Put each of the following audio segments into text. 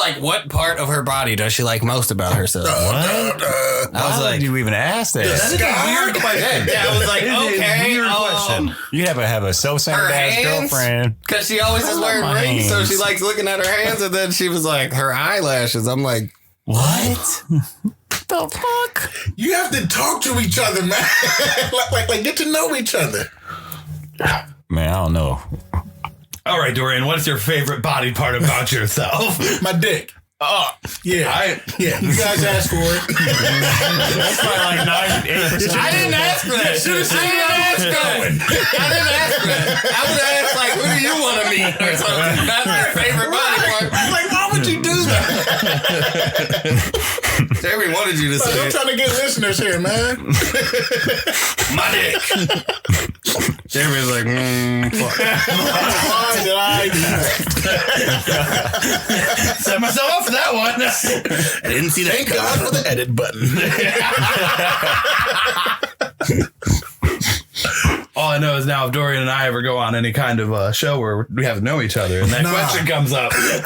like, what part of her body does she like most about herself? What? I was like, you even ask that? That's a weird question. Yeah, I was like, okay, weird question. You have a so-centered ass girlfriend. Because she always is wearing rings, so she likes looking at her hands, and then she was like, her eyelashes. I'm like, what? The fuck? You have to talk to each other, man. like get to know each other. Man, I don't know. All right, Dorian, what's your favorite body part about yourself? My dick. Oh, yeah. Yeah, you guys asked for it. That's probably like 98%. I didn't ask for that. I didn't ask for that. I would have asked, like, who do you want to meet or something? That's your favorite body part. Like, why would you do that? Jeremy wanted you to say I'm trying to get listeners here, man. my dick. Jeremy was like, fuck. Why did I do that? Set myself up for that one. I didn't see that. Thank God for the edit button. All I know is now if Dorian and I ever go on any kind of show where we have to know each other and that question comes up. His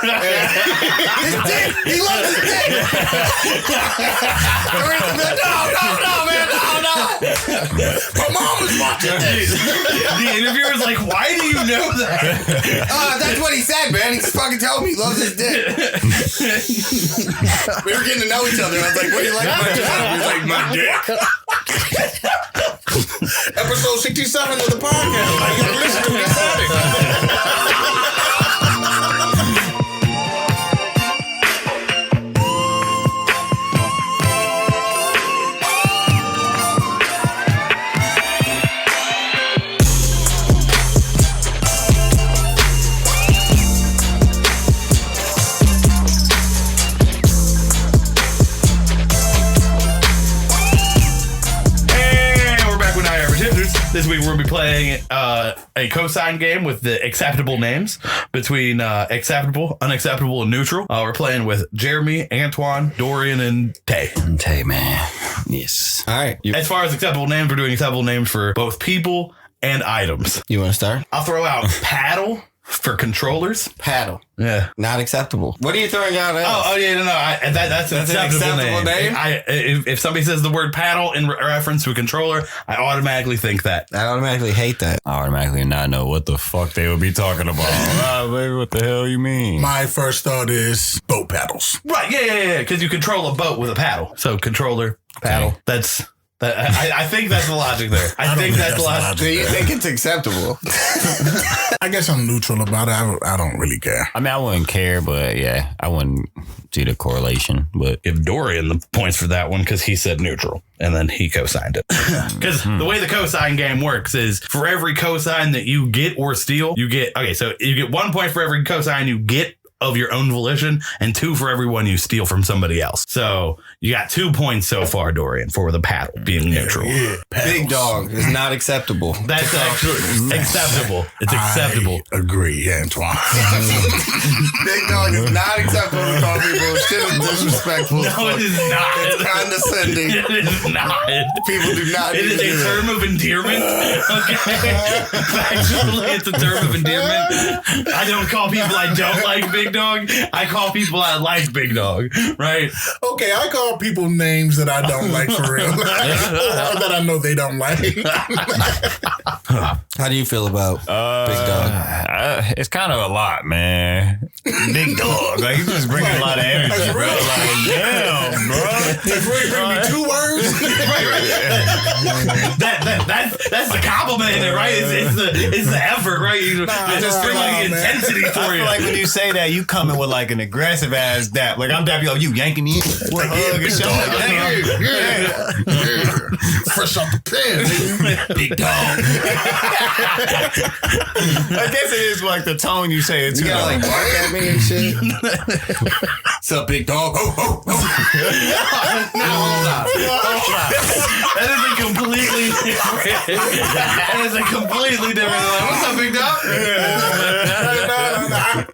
dick. He loves his dick. No, man, no. My mom was watching this. The interviewer's like, why do you know that? That's what he said, man. He fucking told me he loves his dick. We were getting to know each other. I was like, what do you like about yourself? He's like, my dick. Episode 67 of the podcast. Like, you listen to me say it. This week we'll be playing a cosign game with the acceptable names between acceptable, unacceptable, and neutral. We're playing with Jeremy, Antoine, Dorian, and Tay. Tay, man. Yes. All right. As far as acceptable names, we're doing acceptable names for both people and items. You want to start? I'll throw out paddle for controllers. Paddle. Yeah. Not acceptable. What are you throwing out as? Oh yeah, no. That's an acceptable name. If somebody says the word paddle in reference to a controller, I automatically think that. I automatically hate that. I automatically not know what the fuck they would be talking about. Baby, what the hell you mean? My first thought is boat paddles. Right, yeah. Because you control a boat with a paddle. So controller, paddle. Okay. I think that's the logic there. I think that's the logic. Do you think it's acceptable? I guess I'm neutral about it. I don't really care. I mean, I wouldn't care, but yeah, I wouldn't see the correlation. But Give Dorian the points for that one because he said neutral and then he co-signed it. Because the way the cosign game works is for every cosign that you get or steal, you get 1 point for every cosign you get of your own volition and 2 for every one you steal from somebody else. So you got 2 points so far, Dorian, for the paddle being neutral. Yeah, Big dog is not acceptable. That's actually acceptable. It's acceptable. I agree, Antoine. Big dog is not acceptable to call people. Shit is disrespectful. No, it is not. It's condescending. It is not. People do not. It is a term of endearment. Okay. Factually, it's a term of endearment. I don't call people I don't like Big Dog. I call people I like Big Dog. Right? Okay, I call people names that I don't like for real. Or that I know they don't like. How do you feel about Big Dog? It's kind of a lot, man. Big dog. Like, you just bring a lot of energy, bro. Like, damn, bro. If you bring me 2 words. That's the compliment in it, right? It's the effort, right? Just bring the intensity for I you. feel like when you say that, you coming with like an aggressive ass dap. Like, I'm dapping you up, you yanking me in. What, hug and shit. Fresh off the pen. Big Dog. I guess it is like the tone you say it too. You gotta like bark at me and shit. What's up, Big Dog? Oh. Hold on. That is a completely different. Like, what's up, Big Dog? No.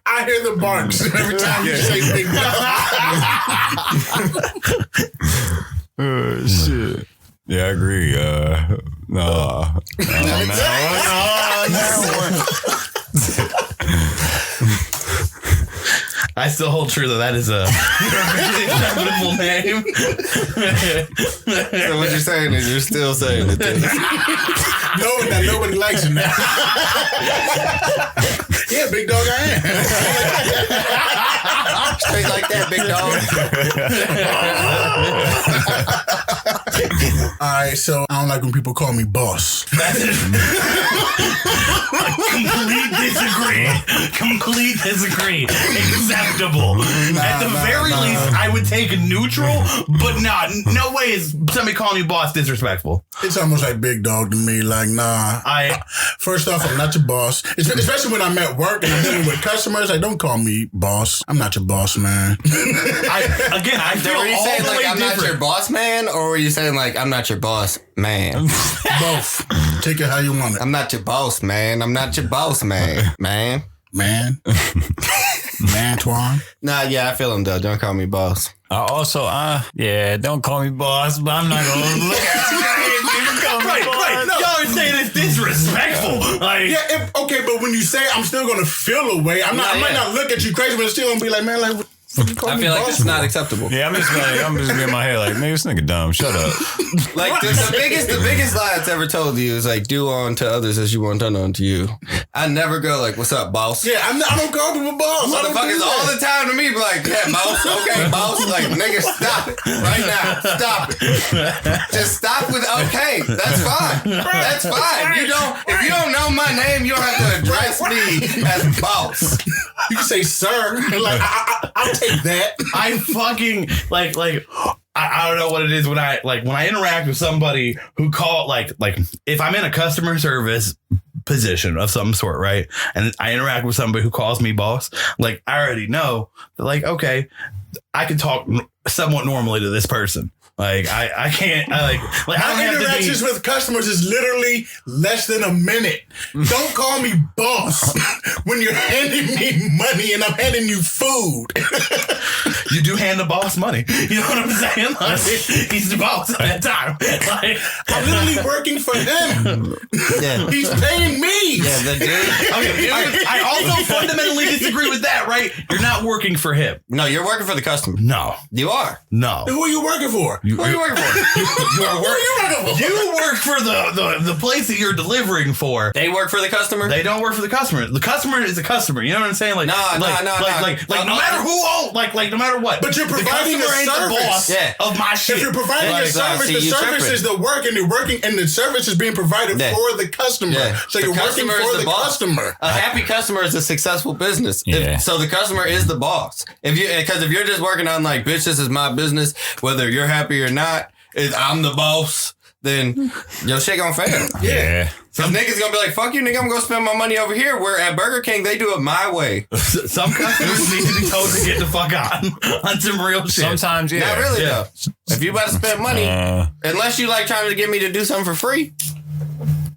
I hear the barks every time you say Big Dog. Shit. Yeah, I agree. No. I still hold true that is a acceptable name. So what you're saying is you're still saying it. Knowing that nobody likes him now. Yeah, big dog, I am. Straight like that, big dog. All right, so I don't like when people call me boss. Complete disagree. Acceptable. At the very least, I would take a neutral, but no way is somebody calling me boss disrespectful. It's almost like big dog to me. Like, nah. First off, I'm not your boss. Especially when I'm at work and I'm dealing with customers. Like, don't call me boss. I'm not your boss, man. I feel were you all saying the like way I'm different. not your boss man, or were you saying like I'm not your boss man? Both. Take it how you want it. I'm not your boss man. I'm not your boss man. Man. Twan. Nah, yeah, I feel him though. Don't call me boss. Don't call me boss, but I'm not gonna look at you. Right. No. Y'all are saying it's disrespectful. Like, Yeah, okay, but when you say it, I'm still gonna feel a way. I might not look at you crazy, but it's still gonna be like, man, like, what you call I me feel like boss it's for? not acceptable. Yeah, I'm just in my head like, nigga, this nigga dumb. Shut up. Like the biggest lie it's ever told you is like, do unto others as you want done unto you. I never go like, what's up, boss? Yeah, I don't call people boss. I don't do Motherfuckers all that. the time to me be like, yeah, boss, okay, boss. Like, nigga, stop it right now. Stop it. Just stop with okay. That's fine. That's fine. If you don't know my name, you don't have to address me as boss. You can say sir. Like, I'll take that. I fucking like I don't know what it is when I interact with somebody who like if I'm in a customer service position of some sort, right? And I interact with somebody who calls me boss, like I already know that, like, okay, I can talk somewhat normally to this person. Like I can't I don't My have interactions with customers is literally less than a minute. Don't call me boss when you're handing me money and I'm handing you food. you do hand the boss money. You know what I'm saying? Like, he's the boss at that time. Like, I'm literally working for him. Yeah. He's paying me. Yeah, the dude. okay, I also fundamentally disagree with that, right? You're not working for him. No, you're working for the customer. No. You are. No. Who are you working for? Who are you working for? You work for the place that you're delivering for. They work for the customer? They don't work for the customer. The customer is a customer. You know what I'm saying? Like, No. no matter who owns, no matter what. But you're providing the customer a ain't the boss service. Yeah. of my shit. If you're providing Yeah, a exactly. service, the See, you service tripping. is the work, and you're working, and the service is being provided Yeah. for the customer. Yeah. So The you're working customer is for the the boss. customer. A happy customer is a successful business. Yeah. So the customer is the boss. Because if you're just working on like, bitch, this is my business, whether you're happy or not, I'm the boss, then your shit gonna fail. Yeah. Some niggas gonna be like, fuck you, nigga, I'm gonna spend my money over here. Where at Burger King, they do it my way. Some customers need to be told to get the fuck on some real shit. Sometimes, yeah. Not really, Yeah. though. If you about to spend money, unless you like trying to get me to do something for free,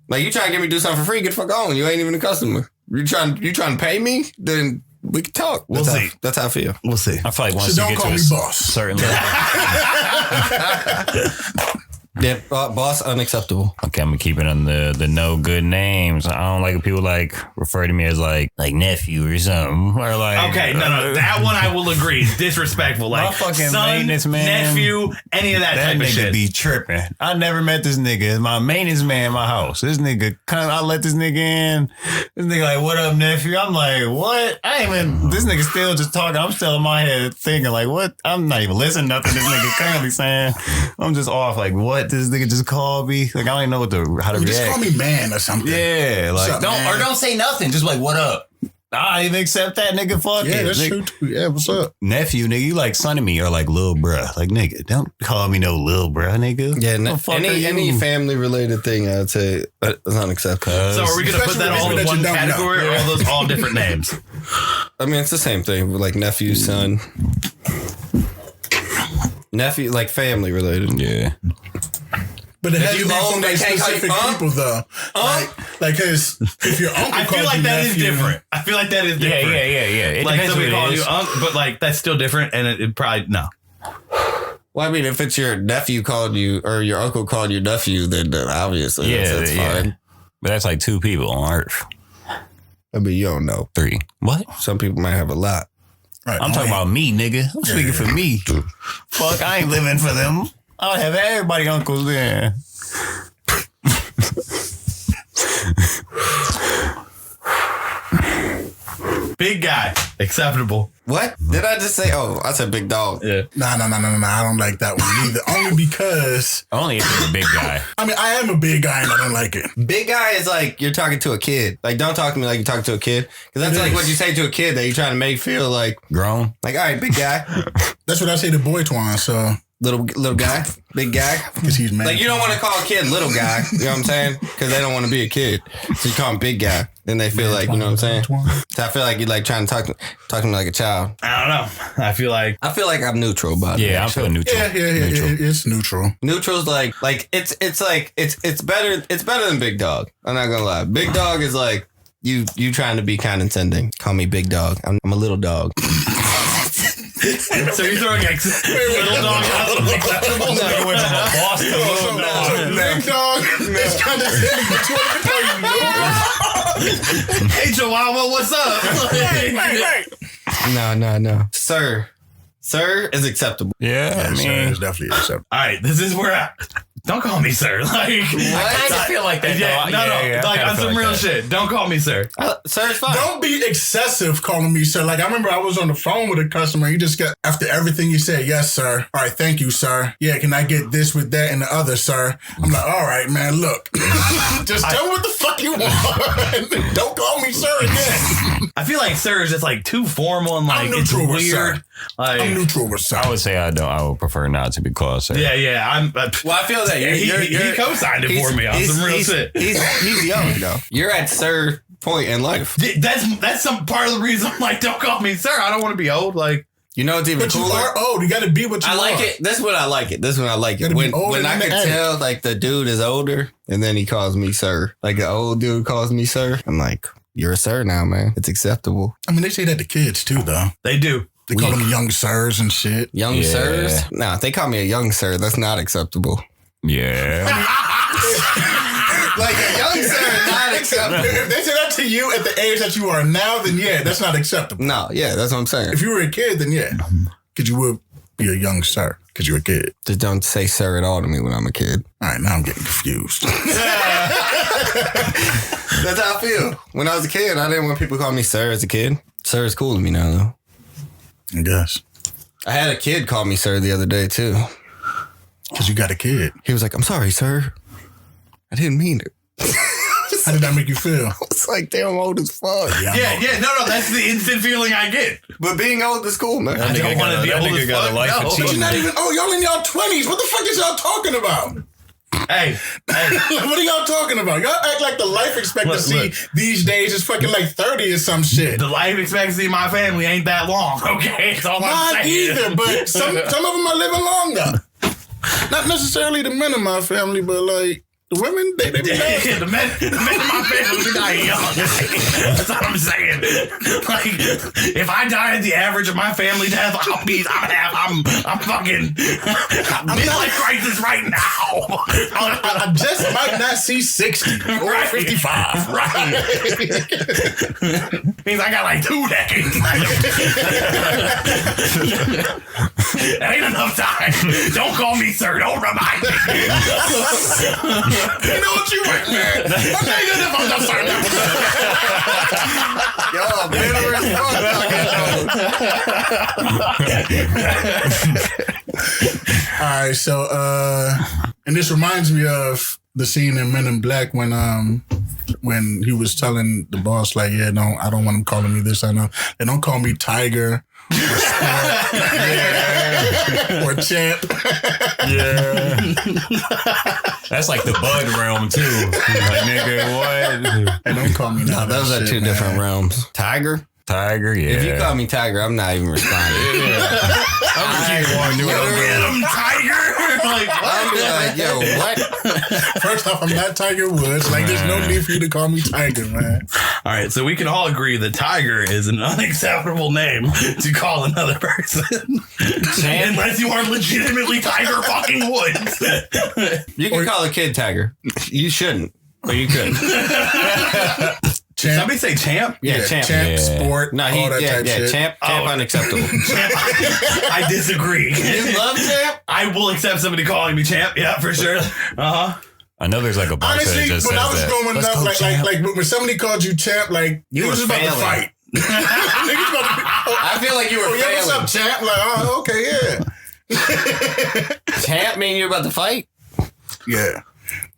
like you trying to get me to do something for free, get the fuck on. You ain't even a customer. You trying to pay me? Then we can talk. We'll see. That's how I feel. We'll see. I feel like once So you don't get call to me a boss. certain level. Yeah, boss, unacceptable. Okay, I'm gonna keep it on the no good names. I don't like when people like refer to me as like nephew or something, or like Okay, no, that one I will agree. It's disrespectful. Like My fucking son, maintenance man. nephew, any of that that type of nigga shit. be tripping. I never met this nigga. My maintenance man in my house. This nigga, I let this nigga in. This nigga like, what up, nephew? I'm like, what? I ain't even. This nigga still just talking. I'm still in my head thinking like, what? I'm not even listening to nothing this nigga currently saying. I'm just off like, what? This nigga just called me. Like, I don't even know how to Just react. call me man or something. Yeah, like What's up, man? don't say nothing. Just like, what up? I even accept that, nigga. Fuck Yeah, it. that's Nigga, true too. Yeah, what's up? nephew, nigga, you like son of me or like little bruh. Like, nigga, don't call me no little bruh, nigga. Yeah, The fuck are any you? family related thing, I'd say is unacceptable. So are we gonna put that all in Especially one that you don't category, know. or are those all different names? I mean, it's the same thing. Like nephew, son, nephew, like family related. Yeah. But it has you to be own, from they like can't call you specific unc? people though. Like, cause if your uncle I calls feel like you that is nephew, different. I feel like that is Yeah, different. yeah. It Like depends somebody who it calling is. you uncle, but like that's still different, and it probably no. Well, I mean, if it's your nephew called you or your uncle called you nephew, then obviously that's fine. But that's like two people on Earth. I mean, you don't know. 3. What? Some people might have a lot. Right. I'm talking about me, nigga. I'm speaking for me. Fuck, I ain't living for them. I would have everybody uncles there. Big guy, acceptable. What did I just say? Oh, I said big dog. Yeah. Nah. I don't like that one either. Only because Only if you're a big guy. I mean I am a big guy and I don't like it. Big guy is like you're talking to a kid. Like, don't talk to me like you're talking to a kid, because that's like what you say to a kid that you're trying to make feel like Grown. all right, big guy, That's what I say to Boy Twan. So little guy, big guy. because he's man. Like, you don't want to call a kid little guy. You know what I'm saying? Because they don't want to be a kid. So you call him big guy. Then they feel like, you know what I'm saying? So I feel like you're like trying to talk to me like a child. I don't know. I feel like I'm neutral about it. Yeah, I'm feeling neutral. Yeah. It's neutral. Neutral's like it's better than big dog. I'm not gonna lie. Big dog is like you trying to be condescending. Call me big dog. I'm a little dog. so you're throwing little dog out of acceptable. You went from a boss to little dog. Big dog. It's kind of silly, but you want to call you Hey, Chihuahua, what's up? No. Sir is acceptable. Yeah, I mean, it's definitely acceptable. All right, this is where don't call me sir. Like, I kind of feel like that. yeah, though. no, Yeah, like I on kinda some feel real like that. shit. Don't call me sir. Sir's fine. Don't be excessive calling me sir. Like I remember I was on the phone with a customer. He just got after everything you said. Yes, sir. All right, thank you, sir. Yeah, can I get this with that and the other, sir? I'm like, all right, man. Look, just tell me what the fuck you want. Don't call me sir again. I feel like sir is just like too formal and like I'm it's neutral with weird. sir. Like, I'm neutral with sir. I would say I don't. I would prefer not to be called sir. yeah. I'm. Well, I feel that he co-signed it for me on some real shit. He's young though. You're at sir point in life. That's some part of the reason I'm like, don't call me sir. I don't want to be old. Like, You know what's even But you cooler? are old. You got to be what you I like are. it. That's what I like it. That's when I like it. Gotta be When older I than can the addict. tell like the dude is older and then he calls me sir. Like the old dude calls me sir. I'm like, you're a sir now, man. It's acceptable. I mean, they say that to kids too, though. they do. They call them young sirs and shit. Young Yeah. sirs? Nah, if they call me a young sir, that's not acceptable. Yeah. Like a young sir is not acceptable. If they say that to you at the age that you are now, then yeah, that's not acceptable. No, yeah, that's what I'm saying. If you were a kid, then yeah, because you would be a young sir because you're a kid. Just don't say sir at all to me when I'm a kid. All right, now I'm getting confused. That's how I feel. When I was a kid, I didn't want people to call me sir as a kid. Sir is cool to me now, though. I guess I had a kid call me sir the other day, too. because you got a kid. He was like, I'm sorry, sir. I didn't mean it. How did that make you feel? It's like, damn, I'm old as fuck. Yeah, no, that's the instant feeling I get. But being old is cool, man. I don't want to be that old nigga as got a fuck. life No. of But you're cheating. not even. Oh, y'all in y'all 20s. What the fuck is y'all talking about? Hey, What are y'all talking about? Y'all act like the life expectancy Look. these days is fucking like 30 or some shit. the life expectancy in my family ain't that long. Okay, that's all I'm Not saying. either, but some of them are living longer. Not necessarily the men in my family, but like the women, they be nasty. the men in my family be dying young. That's what I'm saying. Like, if I die at the average of my family death, I'm fucking midlife crisis right now. I just might not see 60 or Right. 55. Right. Means I got like 2 decades. That ain't enough time. Don't call me sir. Don't remind me. You know what you want, man? I'm not even if I'm not sorry. Yo, bitter as fuck. All right, so and this reminds me of the scene in Men in Black when he was telling the boss like, yeah, no, I don't want him calling me this. I know they don't call me Tiger or Sport, or Champ. Yeah. That's like the Bud realm too. Like, nigga, what? They don't call me No, none of those that are shit, two man. different realms. Tiger? Tiger, yeah. If you call me Tiger, I'm not even responding. I'm just keep wanting to do what I'm doing. Get him, Tiger. Like, I'll be like, yo, what? First off, I'm not Tiger Woods. Like, there's no need for you to call me Tiger, man. all right, so we can all agree that Tiger is an unacceptable name to call another person. Unless you are legitimately Tiger fucking Woods. You can call a kid Tiger. You shouldn't, but you could. Did somebody say champ? Yeah, champ. Sport, No, all that type shit. champ unacceptable. Champ. I disagree. You love champ? I will accept somebody calling me champ. Yeah, for sure. I know there's like a boxer that Honestly, just when says I was that. growing up, like when somebody called you champ, like You was were about to failing. fight. Niggas about to, I feel like you were yeah, what's failing. up, champ? Like, oh, okay, yeah. Champ mean you're about to fight? Yeah.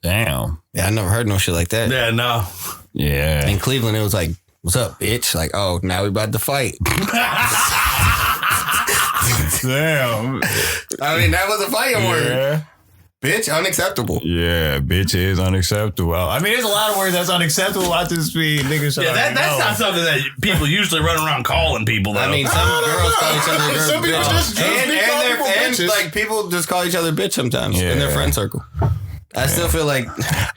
Damn. Yeah, I never heard no shit like that. Yeah, no. Yeah. In Cleveland, it was like, what's up, bitch? Like, oh, now we about to fight. Damn. I mean, that was a fighting word. Yeah. Bitch, unacceptable. Yeah, bitch is unacceptable. I mean, there's a lot of words that's unacceptable. I just be niggas. Yeah, that's not something that people usually run around calling people, though. I mean, some girls call each other girls Some people bitch. just be calling people bitches. Like people just call each other bitch sometimes Yeah. in their friend circle. I still feel like,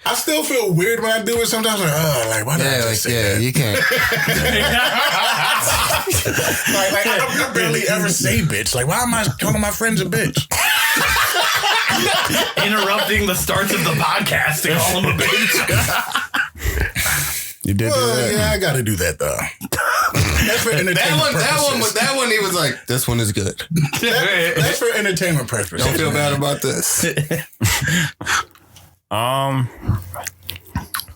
I still feel weird when I do it sometimes. Like, oh, like, why did I just say that? you can't. Like I barely ever say bitch. Like, why am I calling my friends a bitch? interrupting the starts of the podcast to call him a bitch. You did Well, that. yeah, I got to do that though. That's for entertainment purposes. That one, he was like, this one is good. That's for entertainment purposes. Don't feel bad about this.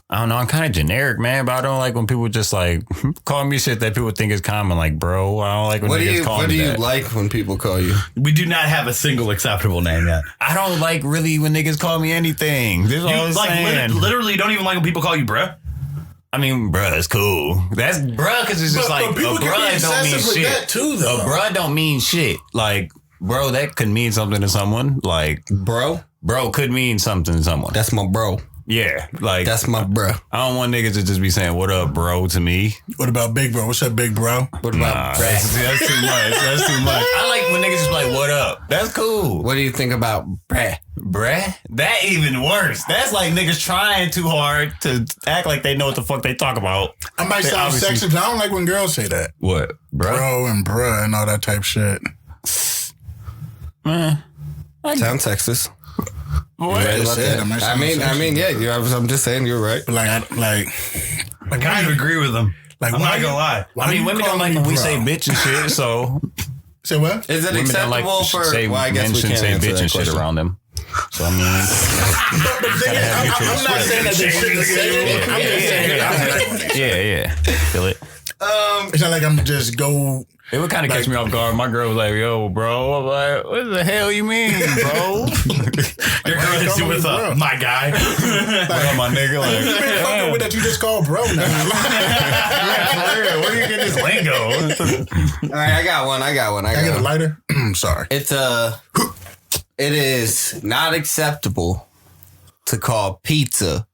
I don't know. I'm kind of generic, man, but I don't like when people just like call me shit that people think is common. Like, bro, I don't like when niggas call me What do you that. like when people call you? We do not have a single acceptable name yet. I don't like really when niggas call me anything. This is all I'm saying. Literally, you don't even like when people call you bruh. I mean, bruh, it's cool. That's bruh, because it's just But like a people can be bruh don't mean excessive with shit. that too, though. A bruh don't mean shit. Like, bro, that could mean something to someone. Like, Bro? bro could mean something to someone. That's my bro. Yeah, like That's my bro. I don't want niggas to just be saying "What up, bro?" to me. What about big bro? What's up, big bro? What about Nah, that's too much. That's too much. I like when niggas just be like, "What up?" That's cool. What do you think about bruh? Bruh? That even worse. That's like niggas trying too hard to act like they know what the fuck they talk about. I might They sound obviously- sexist, but I don't like when girls say that. What, bruh? Bro and bruh and all that type shit. Man. Sound sexist. What? Yeah, About said, that. I might I sound mean, sexist. yeah. I'm just saying you're right. But like, I kind of agree with them. Like, I'm why not you- gonna lie. why I mean, you women don't calling like me when we bro? say bitch and shit, so Say what? Is it women don't like acceptable for? say Well, I guess men we shouldn't can't say answer bitch that and shit question. around them. So I mean, I'm not saying that they shouldn't say it. I'm just saying it. yeah, feel it. It's not like I'm just go. It would kind of catch me off guard. My girl was like, "Yo, bro," I'm like, "What the hell you mean, bro?" Your girl hits you with bro? my guy. Bro, my nigga, like, You been fucking with that you just called bro now. where do you get this lingo? All right, I got one. I get a lighter. Sorry. It is not acceptable to call pizza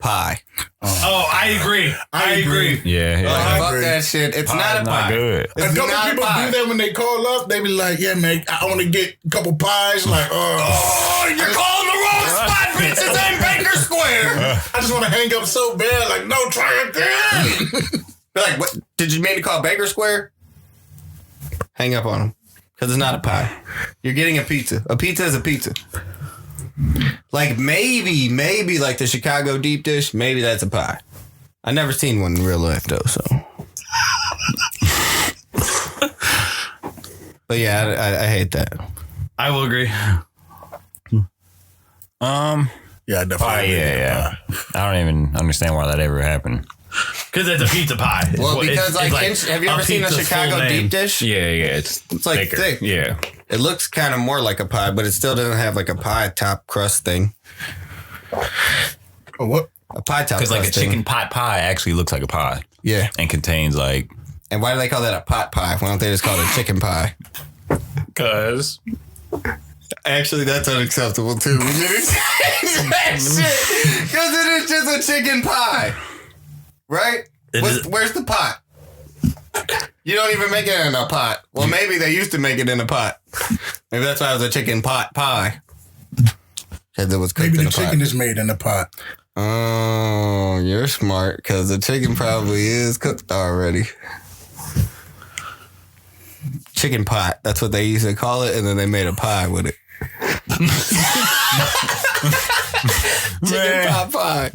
pie. Oh, I agree. I agree. Yeah, Fuck agree. that shit. It's not a not pie. good. A It's couple not a people pie. do that when they call up. They be like, "Yeah, man, I want to get a couple pies." Like, Oh, you're calling the wrong spot, bitch. It's in Baker Square. I just want to hang up so bad. Like, no, try again. Be like, what? Did you mean to call Baker Square? Hang up on him. Because it's not a pie. You're getting a pizza. A pizza is a pizza. Like, maybe like the Chicago deep dish, maybe that's a pie. I never seen one in real life, though, so. But yeah, I hate that. I will agree. Yeah, definitely. yeah. I don't even understand why that ever happened. Because it's a pizza pie. Well, It's- because it's like, have you ever seen a pizza's Chicago full name. deep dish? Yeah, it's like thicker. thick. Yeah, It looks kind of more like a pie, but it still doesn't have like a pie top crust thing. Oh, what? A pie top crust because like a thing. chicken pot pie actually looks like a pie Yeah. and contains like And why do they call that a pot pie? Why don't they just call it a chicken pie? because Actually, that's unacceptable too. Because it is just a chicken pie, right? Where's the pot? You don't even make it in a pot. Well, maybe they used to make it in a pot. Maybe that's why it was a chicken pot pie. Because it was cooked Maybe in the a pot. chicken is made in the pot. Oh, you're smart. Because the chicken probably is cooked already. Chicken pot. That's what they used to call it, and then they made a pie with it. Chicken pot pie.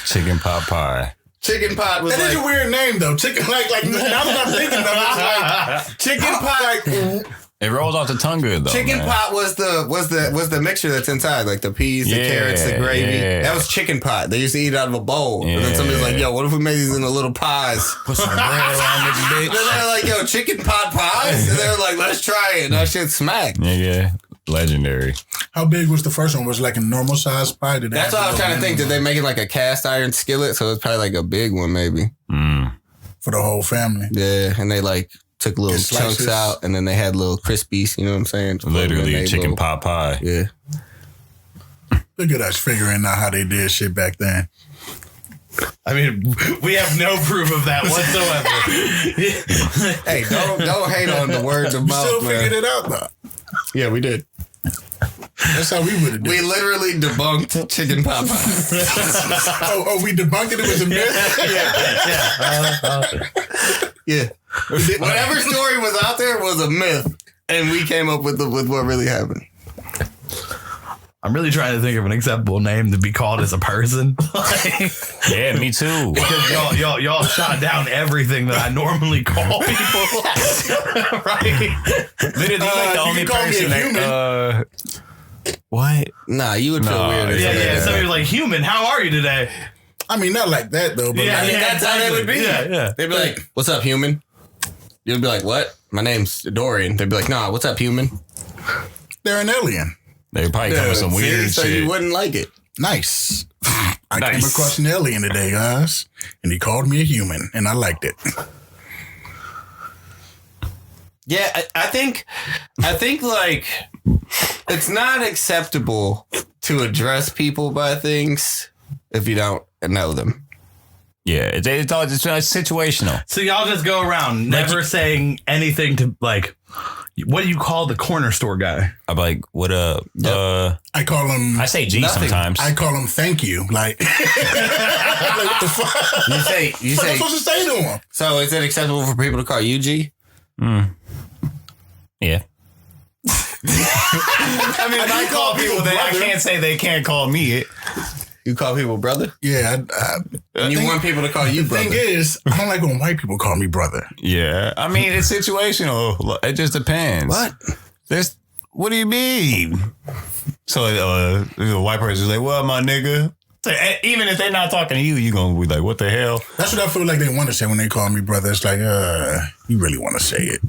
Chicken pot pie. Chicken pot was That is a weird name though. Chicken like now that I'm thinking of it, it's like chicken pot. It rolls off the tongue good though. Chicken man. pot was the mixture that's inside, like the peas, the carrots, the gravy. Yeah. That was chicken pot. They used to eat it out of a bowl. And then somebody's like, "Yo, what if we made these into little pies?" Put some bread around this bitch. And they're like, "Yo, chicken pot pies." And they're like, "Let's try it." And that shit smacked. Yeah, legendary. how big was the first one? Was it like a normal size pie? Did they That's have what I was trying to think. Did they make it like a cast iron skillet? So it's probably like a big one, maybe. for the whole family? Yeah, and they like took little And chunks slices. out, and then they had little crispies. You know what I'm saying? Literally a chicken little- pot pie. Yeah. Look at us figuring out how they did shit back then. I mean, we have no proof of that whatsoever. Hey, don't hate on the words of We mouth, still man. figured it out though. Yeah, we did. That's how we would have done We it. literally debunked chicken pot pie. Oh, we debunked it. It was a myth. Yeah. Whatever story was out there was a myth, and we came up with what really happened. I'm really trying to think of an acceptable name to be called as a person. Yeah, me too. Because y'all shot down everything that I normally call people. Right? Literally, like the you only can call me a person that. What? Nah, you would feel Nah, weird. if Yeah, somebody yeah. did So that. you're like, human, how are you today? I mean, not like that though. But Yeah, like, yeah, that's how they would be. Yeah. They'd be like, "What's up, human?" You'd be like, "What? My name's Dorian." They'd be like, "Nah, what's up, human?" they're an alien. They probably come with some See, weird so shit. you wouldn't like it. Nice. I came Nice. across an alien today, guys, and he called me a human, and I liked it. Yeah, I think like it's not acceptable to address people by things if you don't know them. Yeah, it's all just situational. So y'all just go around never saying anything to like, what do you call the corner store guy? I'm like, what up? I call him. I say G Nothing. sometimes. I call him thank you. Like, like what the fuck? You say What am I supposed to say to him? so. Is it acceptable for people to call you G? Yeah. I mean, if I call people that, I can't say they can't call me it. You call people brother, Yeah. and you want people to call you The thing brother. is, I don't like when white people call me brother. Yeah. I mean, it's situational. It just depends. What? What do you mean? So the white person is like, well, my nigga. So, even if they're not talking to you, you're going to be like, what the hell? That's what I feel like they want to say when they call me brother. It's like, you really want to say it.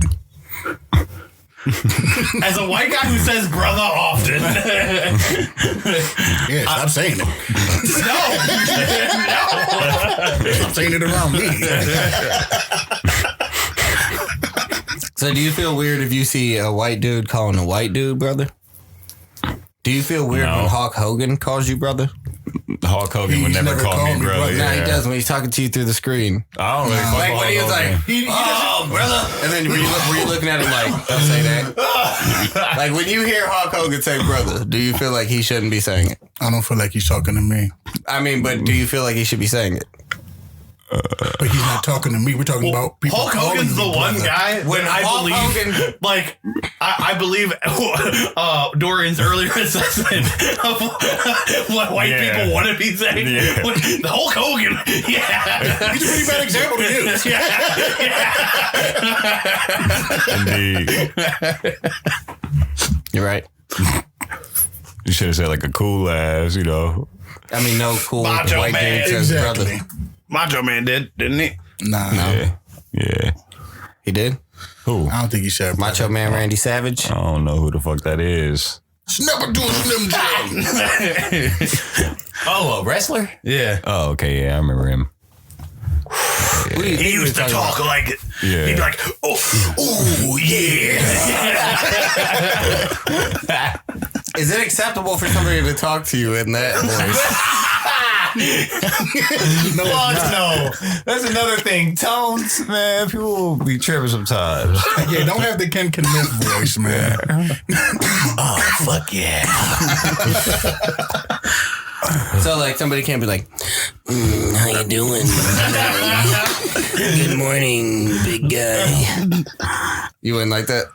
As a white guy who says brother often. Yeah, stop saying it. No. Stop saying it around me. So do you feel weird if you see a white dude calling a white dude brother? Do you feel weird No. when Hulk Hogan calls you brother? Hulk Hogan would He's never never call me called me brother. brother. Nah, Yeah. he does when he's talking to you through the screen. I don't really fuck Like with when he was Hulk like, Hogan. "Oh, brother," and then were you looking at him like, "Don't say that"? Like when you hear Hulk Hogan say "brother," do you feel like he shouldn't be saying it? I don't feel like he's talking to me. I mean, but do you feel like he should be saying it? But he's not talking to me. We're talking about people. Hulk calling Hogan's me the one brother. guy when I Hulk believe, Hogan- like, I believe Dorian's earlier assessment of what white Yeah. people want to be saying. Yeah. The Hulk Hogan, yeah. He's a pretty bad example to use. Indeed. You're right. You should have said like a cool ass, you know. I mean, no cool Macho white Man. dude says Exactly. brother. Macho Man did, didn't he? Nah, Yeah. Yeah. He did. Who? I don't think he said Macho Man Randy Savage. I don't know who the fuck that is. Never doing Slim Jim. Oh, a wrestler? Yeah. Oh, okay. Yeah, I remember him. Who do you think He used to we're talking talk like it. Yeah. He'd be like, oh, yeah. about? Is it acceptable for somebody to talk to you in that voice? No. That's another thing. Tones, man. People will be tripping sometimes. Yeah, don't have the Ken Kniff voice, man. Oh, fuck yeah. So like somebody can't be like, "How you doing? Good morning, big guy." You wouldn't like that?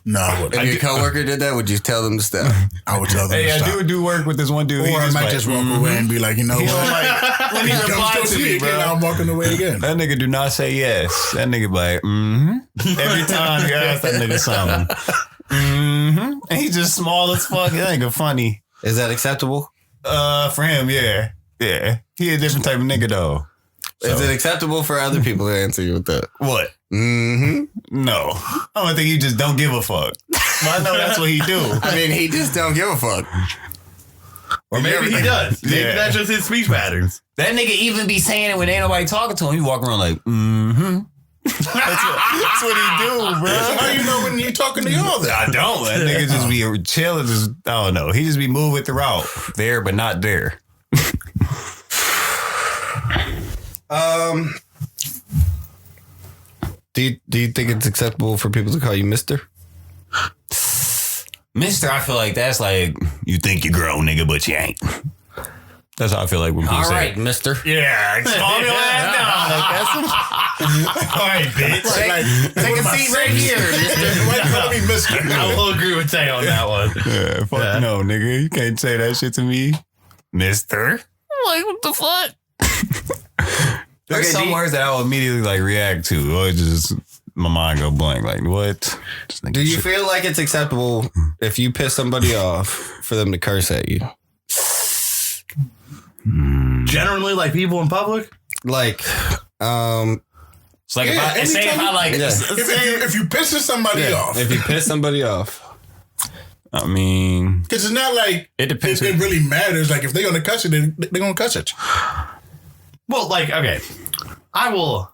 No, I wouldn't. If your coworker did that, would you tell them to stop? I would tell them Hey, to I stop. do work with this one dude. Or I might just walk away and be like, you know He don't what? like when he Comes replies to to me, again, bro. I'm walking away again. That nigga do not say yes. That nigga be like, Every time you ask that nigga something. And he's just small as fuck. That nigga funny. Is that acceptable? For him, yeah. Yeah. He a different type of nigga though. Is it acceptable for other people to answer you with that? What? Mm-hmm. No. I don't think you just don't give a fuck. But I know that's what he do. I mean, he just don't give a fuck. Or maybe he does. Maybe Yeah. that's just his speech patterns. That nigga even be saying it when ain't nobody talking to him. He walk around like, that's what he do, bro. So how you know when you're talking to y'all then? I don't. That nigga just be chilling. Just, I don't know. He just be moving with the route. There, but not there. Do you think it's acceptable for people to call you Mister? Mister, I feel like that's like, you think you grown, nigga, but you ain't. That's how I feel like when people All say right, Mister. yeah, calm your ass down. All right, bitch. Take a seat right here, Mister. Why you calling me Mister? I will agree with Tay on that one. Yeah, fuck Yeah. no, nigga. You can't say that shit to me. Mister. I'm like, what the fuck? There's Okay, some words that I will immediately like react to. Or just my mind go blank. Like, what? Just nigga Do you shit. feel like it's acceptable if you piss somebody off for them to curse at you? Generally, like people in public. Like, It's like Yeah, if I anytime- like, Yeah. If you pissing somebody off, if you piss somebody off, I mean, because it's not like it depends. it really matters. Like if they're gonna cuss it, they're gonna cuss it. Well, like, okay, I will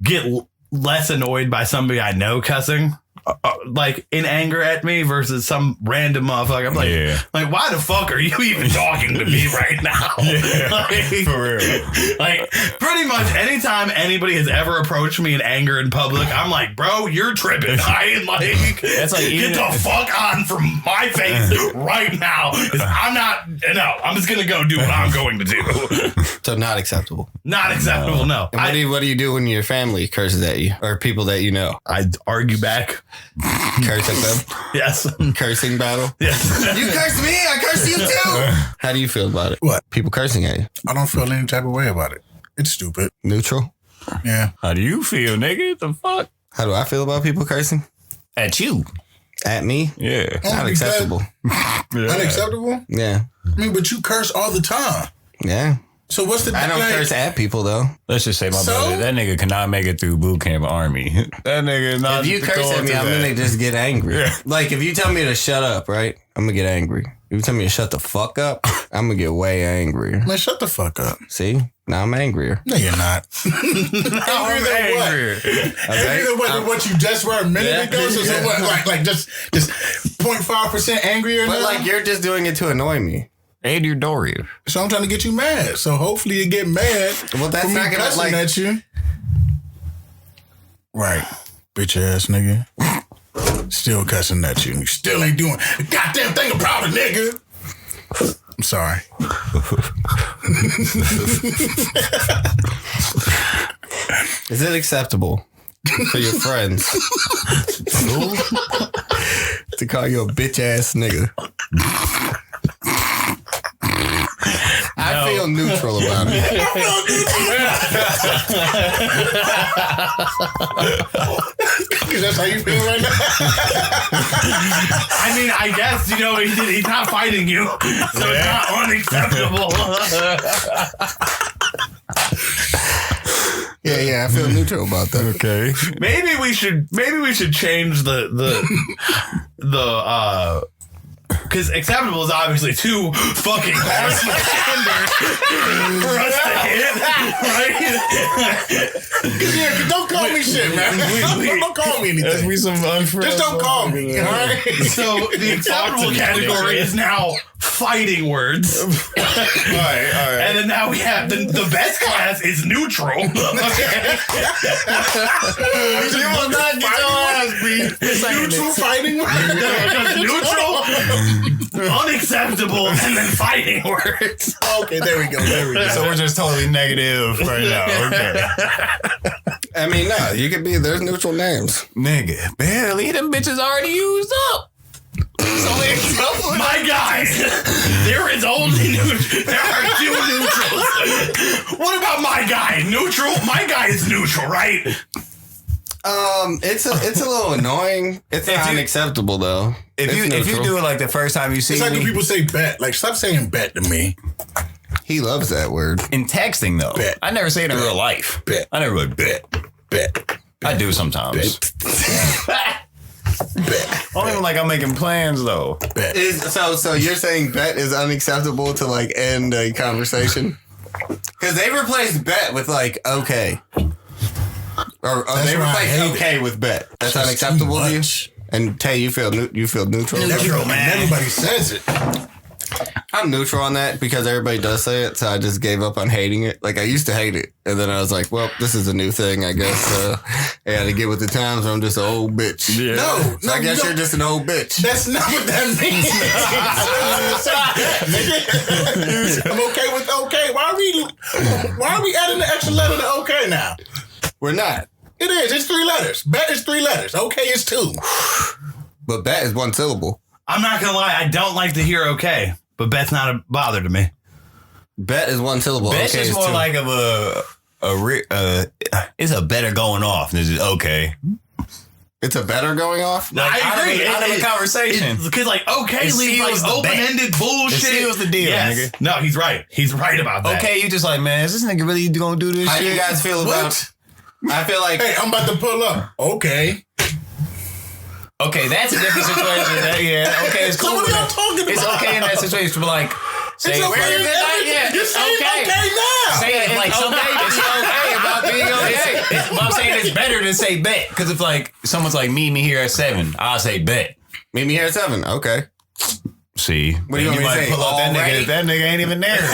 get less annoyed by somebody I know cussing, like in anger at me versus some random motherfucker. I'm like, Yeah. like, why the fuck are you even talking to me right now? Like, For real. like, pretty much anytime anybody has ever approached me in anger in public, I'm like, bro, you're tripping. I ain't like, That's like get even the fuck on from my face right now. 'Cause I'm not, no, I'm just gonna go do what I'm going to do. so not acceptable. Not acceptable, no. And what do you do when your family curses at you or people that you know? I argue back. Curse at them? Yes. Cursing battle? Yes. You curse me, I curse you too. How do you feel about it? What? People cursing at you? I don't feel any type of way about it. It's stupid. Neutral? Yeah. How do you feel, nigga? The fuck? How do I feel about people cursing? At you. At me? Yeah. Only Not because- acceptable. Unacceptable? Yeah. I mean, but you curse all the time. Yeah. So what's the I don't like, curse at people though. Let's just say my So? brother, that nigga cannot make it through boot camp army. That nigga is not. If you curse at me, I'm gonna just get angry. Yeah. Like if you tell me to shut up, right? I'm gonna get angry. If you tell me to shut the fuck up, I'm gonna get way angrier. Man, shut the fuck up. See? Now I'm angrier. No, you're not. I'm angry. Angrier than what you just were a minute Yeah. ago. So what? Like just 0.5% angrier But now? like you're just doing it to annoy me. And your Doria. So I'm trying to get you mad. So hopefully you get mad. Well, that's for me not gonna, cussing like- at you. Right, bitch ass nigga. Still cussing at you. You still ain't doing a goddamn thing about it, nigga. I'm sorry. Is it acceptable for your friends to call you a bitch ass nigga? I feel neutral about it. Because that's how you feel right now. I mean, I guess, you know, he's not fighting you, so it's not unacceptable. Yeah, I feel neutral about that. Okay. Maybe we should change the because acceptable is obviously too fucking harsh a standard for us to hit, right? Yeah, don't call me shit, man. Don't call me That's anything. me some unfriends. Just don't call me, all right? So the acceptable category is now fighting words. All right. And then now we have the best class is neutral. Okay. You will not get your ass beat. Neutral fighting words. Neutral, unacceptable, and then fighting words. Okay, there we go. So we're just totally negative right now. Okay. I mean, no, you could be. There's neutral names. Nigga, barely. Them bitches already used up. My guy, there is only there are 2 neutrals. What about my guy? Neutral? My guy is neutral, right? It's a little annoying. It's not unacceptable though. If you do it like the first time you see It's like me, when people say bet. Like, stop saying bet to me. He loves that word. in texting though, Bet. I never say it in real life. Bet. I never would bet. Bet. I do sometimes. Bet. Only when like I'm making plans though. Bet. So you're saying bet is unacceptable to like end a conversation? Because they replaced bet with like okay. Or they why I replaced hate okay with bet. That's Just unacceptable too to you? much. And Tay, you feel neutral? Neutral, man. Everybody says it. I'm neutral on that because everybody does say it, so I just gave up on hating it. Like, I used to hate it, and then I was like, well, this is a new thing, I guess. I gotta get with the times, or I'm just an old bitch. Yeah. No, I guess you're just an old bitch. That's not what that means. I'm okay with okay. Why are we adding the extra letter to okay now? We're not. It is. It's 3 letters. Bet is 3 letters. Okay is 2. But bet is 1 syllable. I'm not gonna lie, I don't like to hear okay, but bet's not a bother to me. Bet is 1 syllable. That's okay just is more 2. like it's a better going off. This is okay. It's a better going off? I agree. Out of a conversation. Because like okay It leaves like seals the open-ended bullshit. It seals the deal, yes. nigga. No, he's right. He's right about that. Okay, you just like, man, is this nigga really gonna do this How do shit? you guys feel about... I feel like... Hey, I'm about to pull up. Okay. Okay, that's a different situation. Yeah, okay, it's So cool. what are y'all with that. talking about? It's okay in that situation, but like, say It's okay. You're saying okay now. Say it like somebody it's okay about being okay. But I'm saying it's better to say bet because if like someone's like meet me here at 7, I'll say bet. Meet me here at 7. Okay. See, What do you want me to say? Pull up that Already? nigga. That nigga ain't even there. Because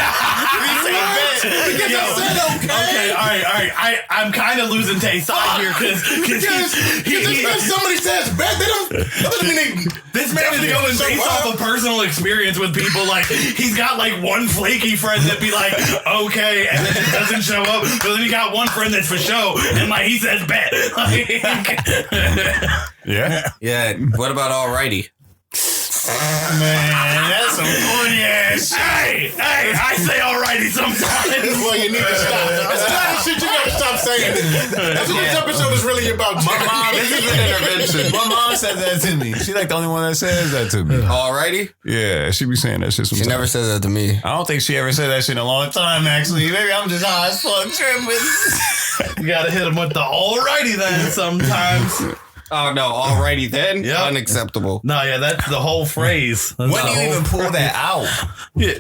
I said okay. Okay, all right. I'm kind of losing taste side here because Just because somebody says bet, that doesn't mean this man is going so based off of personal experience with people. Like he's got like one flaky friend that be like okay, and then it doesn't show up. But then he got one friend that's for show, and like he says bet. Like, Yeah, Yeah. What about alrighty? man, that's some corny ass. hey, I say alrighty sometimes. well, you need to stop. That's the kind of shit you gotta stop saying. That's what this episode is really about. My mom, This is an intervention. my mom said that to me. She like the only one that says that to me. Alrighty? Yeah, she be saying that shit She sometimes. never says that to me. I don't think she ever said that shit in a long time, actually. Maybe I'm just high as fuck tripping. You gotta hit him with the alrighty then sometimes. Oh, no. Alrighty then? Yep. Unacceptable. No, yeah, that's the whole phrase. That's When the do you whole even pull that out? Yeah.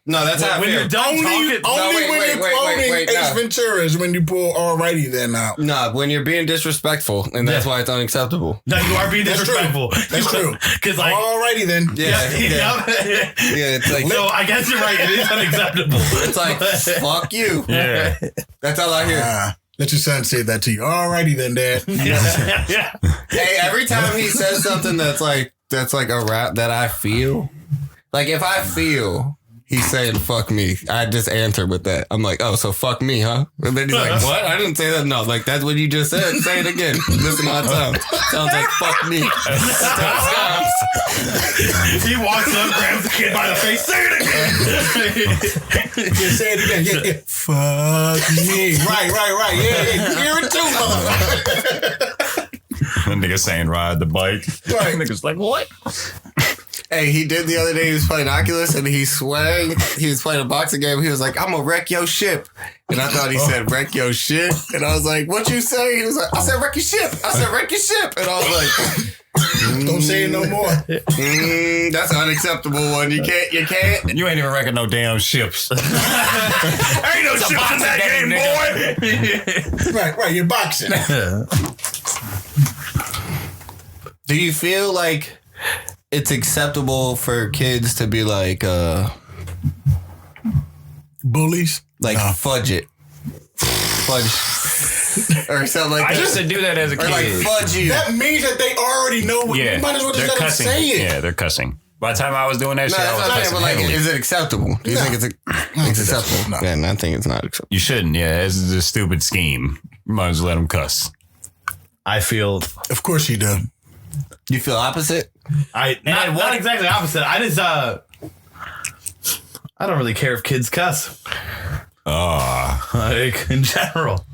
No, that's how I When feel. you're done talking, Only when you're quoting Ace no. Ventura is when you pull alrighty then out. No, when you're being disrespectful, and that's why it's unacceptable. no, you are being That's true. disrespectful. That's true. Because like, Alrighty then. Yeah, yeah. Yeah, it's like, So I guess you're right. It is unacceptable. it's like, fuck you. Yeah. That's all I hear. Let your son say that to you. Alrighty then, Dad. Yeah. Hey, every time he says something that's like a rap that I feel, like if I feel he's saying fuck me, I just answer with that. I'm like, oh, so fuck me, huh? And then he's like, what? I didn't say that. No, like that's what you just said. Say it again. Listen how it sounds. Sounds like fuck me. He walks up, grabs the kid by the face. Say it again. Yeah, say it again. Yeah. Fuck me. Right. Yeah. You hear it too, motherfucker. The nigga saying ride the bike. Right. Nigga's like, what? Hey, he did the other day. He was playing Oculus and he swang. He was playing a boxing game. He was like, I'm gonna wreck your ship. And I thought he said wreck your shit. And I was like, what you say? He was like, I said wreck your ship. I said wreck your ship. And I was like, Don't say it no more. that's an unacceptable one. You can't. You ain't even wrecking no damn ships. Ain't no ships in that game, boy. Right. You're boxing. Do you feel like it's acceptable for kids to be like Bullies. Fudge it. Fudge. Or something like I that. used to do that as a Or like kid. fudge you. That means that they already know what Yeah, you might as well just they're let them cussing. say it. Yeah, they're cussing. By the time I was doing that No, shit, I that's was what I'm saying, cussing but like, heavily. is it acceptable? Do you think it's acceptable? No. Yeah, I think it's not acceptable. You shouldn't. Yeah, this is a stupid scheme. Might as well let them cuss. I feel Of course you do. You feel opposite? not exactly opposite. I just I don't really care if kids cuss. Like in general.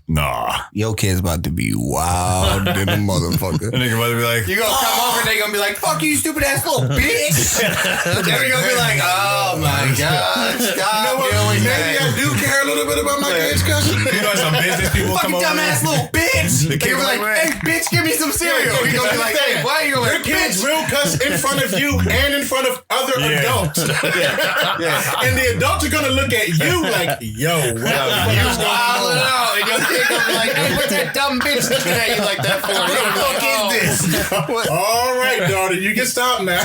Nah. Your kid's about to be wild in a motherfucker. The nigga about to be like, You gonna come over and they gonna be like, fuck you, stupid ass little bitch. They're gonna be like, oh my God, stop doing Maybe I that. do care a little bit about my kids cussing. you know, some business people Fucking come over. dumbass little bitch. They're kid gonna be like, like, hey, bitch, give me some cereal. You're gonna be like, hey, why are you Your like, kids bitch? will cuss in front of you and in front of other adults. And the adults are gonna look at you like, yo, what the fuck You're is going on? wilding out. And your kid gonna be like, hey, what's that dumb bitch looking at you like that for? What the fuck is this? All right, daughter, you can stop now.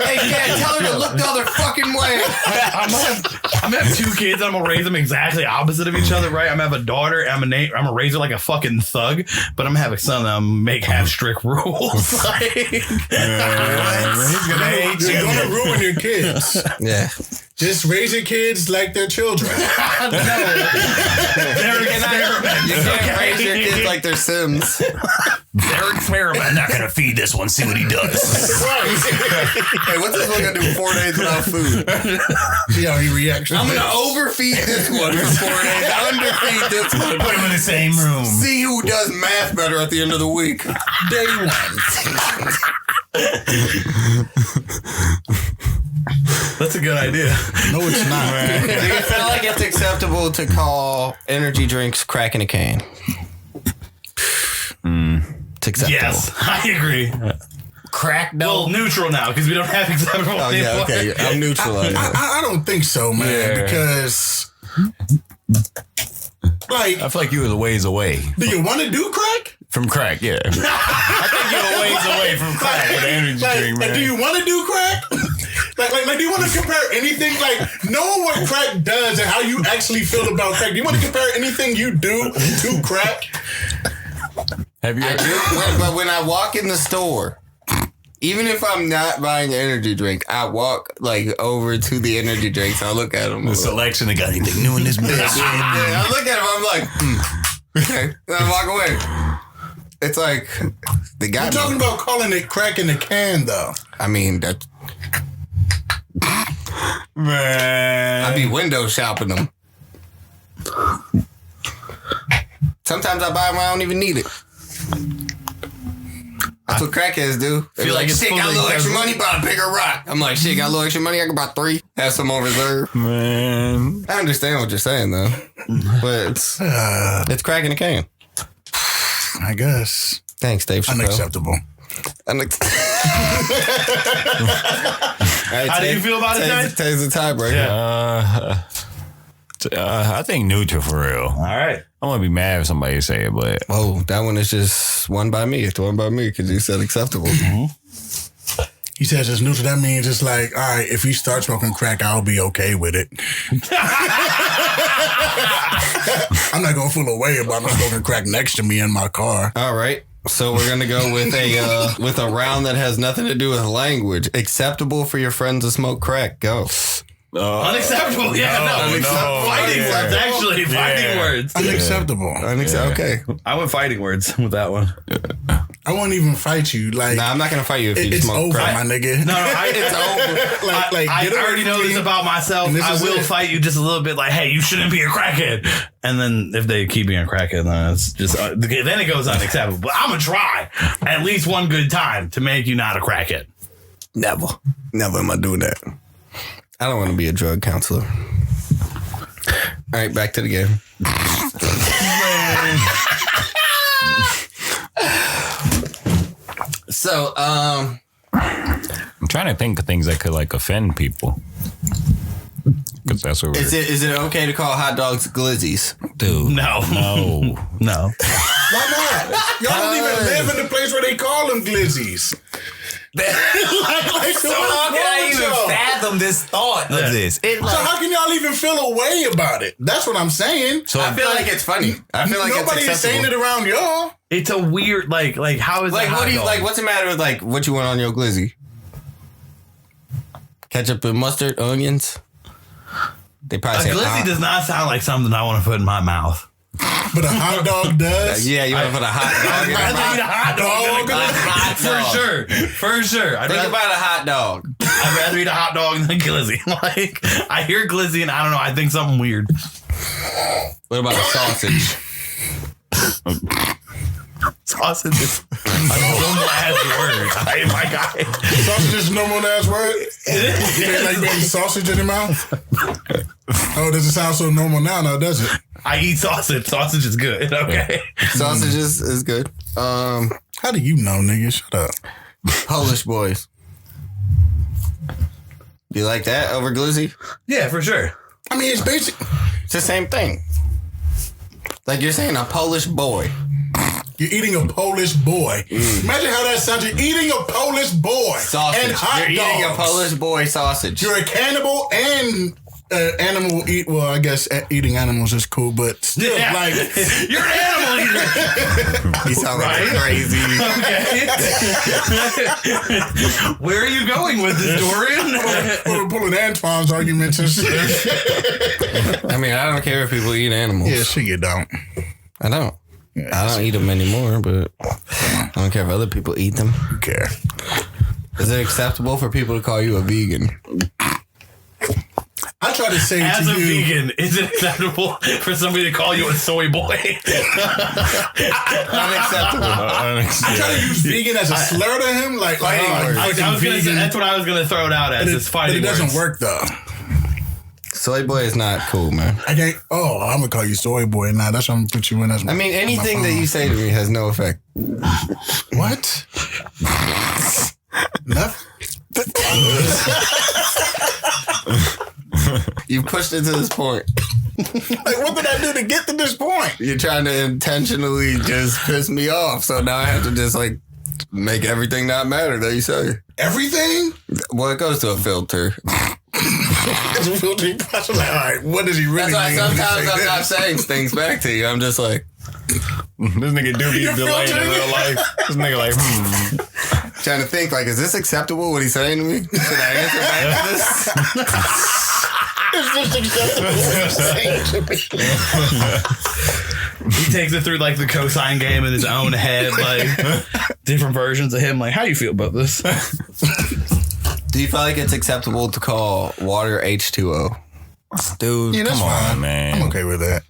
Hey, Dad, tell her to look the other fucking way. I'm gonna have two kids. I'm gonna raise them exactly opposite of each other, right? I'm gonna have a daughter. I'm gonna raise her like a fucking thug, but I'm gonna have a son that I'm gonna have strict rules. Like, He's gonna hate You're you. gonna ruin your kids. Yeah. Just raise your kids like their children. they're experiments. You can't raise your kids like they're Sims. They're experiments. I'm not gonna feed this one. See what he does. Hey, what's this one gonna do 4 days without food? See how he reacts. I'm gonna overfeed this one for 4 days, underfeed this one. Put him in the same room. See who does math better at the end of the week. Day one. That's a good idea. No, it's not. Do you feel like it's acceptable to call energy drinks crack in a can? It's acceptable. Yes, I agree. Crack Well, neutral now because we don't have acceptable. Oh, yeah, anymore. okay. I'm neutral on that. I don't think so, man, Yeah. because like, I feel like you was a ways away do you want to do crack? from crack. Yeah. I think you're a ways away from crack with the energy drink, man. Do you want to do crack? Like, do you want to compare anything? Like, knowing what crack does and how you actually feel about crack. Do you want to compare anything you do to crack? Have you? I do, but when I walk in the store, even if I'm not buying an energy drink, I walk like over to the energy drinks. I look at them. The selection, they got anything new in this bitch? Yeah, I look at them. I'm like, okay. Then I walk away. It's like they I'm got talking me. about calling it crack in the can, though. I mean, that Man. I be window shopping them. Sometimes I buy them. I don't even need it. That's what crackheads do. They Feel be like it's shit, got a fully little extra acceptable. money, buy a bigger rock. I'm like, shit, got a little extra money, I can buy 3. Have some on reserve. Man. I understand what you're saying, though. But it's crack in a can. I guess. Thanks, Dave Chappelle. Unacceptable. How do you feel about it, Jay? Tay's the tiebreaker. I think neutral for real. All right. I'm gonna be mad if somebody say it, but Oh, that one is just one by me. It's one by me because you said acceptable. He says it's neutral. That means it's like, all right, if you start smoking crack, I'll be okay with it. I'm not gonna feel away about no smoking crack next to me in my car. All right. So we're gonna go with a round that has nothing to do with language. Acceptable for your friends to smoke crack. Go. Unacceptable. Yeah, no. Fighting yeah. words, actually. Fighting words. Unacceptable. Okay. I went fighting words with that one. I won't even fight you. Like, Nah, I'm not gonna fight you if you it's smoke over, crack. my nigga. No, It's over. I get away already from know me. this about myself. And this I is will it. fight you just a little bit like, hey, you shouldn't be a crackhead. And then if they keep being a crackhead, then it's just, then it goes unacceptable. But I'm going to try at least one good time to make you not a crackhead. Never am I doing that. I don't want to be a drug counselor. All right, back to the game. So, I'm trying to think of things that could like offend people. Because that's what we're is it okay to call hot dogs glizzies? dude. No. No. Why not? Y'all don't even live in the place where they call them glizzies. like, so How can I even fathom this thought of this? It So how can y'all even feel a way about it? That's what I'm saying. so I feel like it's funny. I feel like Nobody it's is saying it acceptable. around y'all. It's a weird, like how is Like, it? what do you like? What's the matter with like what you want on your glizzy? Ketchup and mustard, onions. They A probably say glizzy ah. does not sound like something I want to put in my mouth. But a hot dog does? Yeah, you want to put a hot dog in I'd your rather eat a mouth? hot dog for sure. Think about a hot dog. I'd rather eat a hot dog than glizzy. Like, I hear glizzy and I don't know, I think something weird. What about a sausage? Sausage is a normal ass word. My guy. Sausage is a normal ass word? You ain't like baby sausage in your mouth? Oh, does it sound so normal now, does it? I eat sausage. Sausage is good. Okay. Sausage is good. How do you know, nigga? Shut up. Polish boys. Do you like that over glizzy? Yeah, for sure. I mean, it's basic. It's the same thing. Like you're saying a Polish boy. You're eating a Polish boy. Imagine how that sounds. You're eating a Polish boy. Sausage. And hot You're eating a dogs. Polish boy sausage. You're a cannibal and animal eat. Well, I guess eating animals is cool, but still, Yeah. like You're an animal eater. You sound like crazy. Okay. Where are you going with this, Dorian? we're pulling Antoine's arguments and shit. I mean, I don't care if people eat animals. Yeah, sure you don't. I don't. I don't eat them anymore, but I don't care if other people eat them. Who care? Is it acceptable for people to call you a vegan? I try to say As to a you, vegan, is it acceptable for somebody to call you a soy boy? Unacceptable. I try to use vegan as a slur to him, like Fighting words. I was gonna say, vegan. that's what I was gonna throw it out as. It's But fighting it doesn't words. work though. Soy boy is not cool, man. I can't. Oh, I'm gonna call you soy boy now. That's what I'm gonna put you in as. I mean, anything that you say to me has no effect. What? Nothing. You pushed it to this point. Like, what did I do to get to this point? You're trying to intentionally just piss me off. So now I have to just like make everything not matter that you say. Everything? Well, it goes to a filter. It's a filtering process. Like, all right, what does he really That's why mean? when he sometimes say I'm this? not saying things back to you. I'm just like This nigga do be You're delayed in filtering real it. life. This nigga like, trying to think like, is this acceptable what he's saying to me? Should I answer back to this? It's just acceptable what he's saying to me. He takes it through like the cosine game in his own head, like different versions of him. Like, how do you feel about this? Do you feel like it's acceptable to call water H2O? dude, Yeah, that's come on, fine. man. I'm okay with that.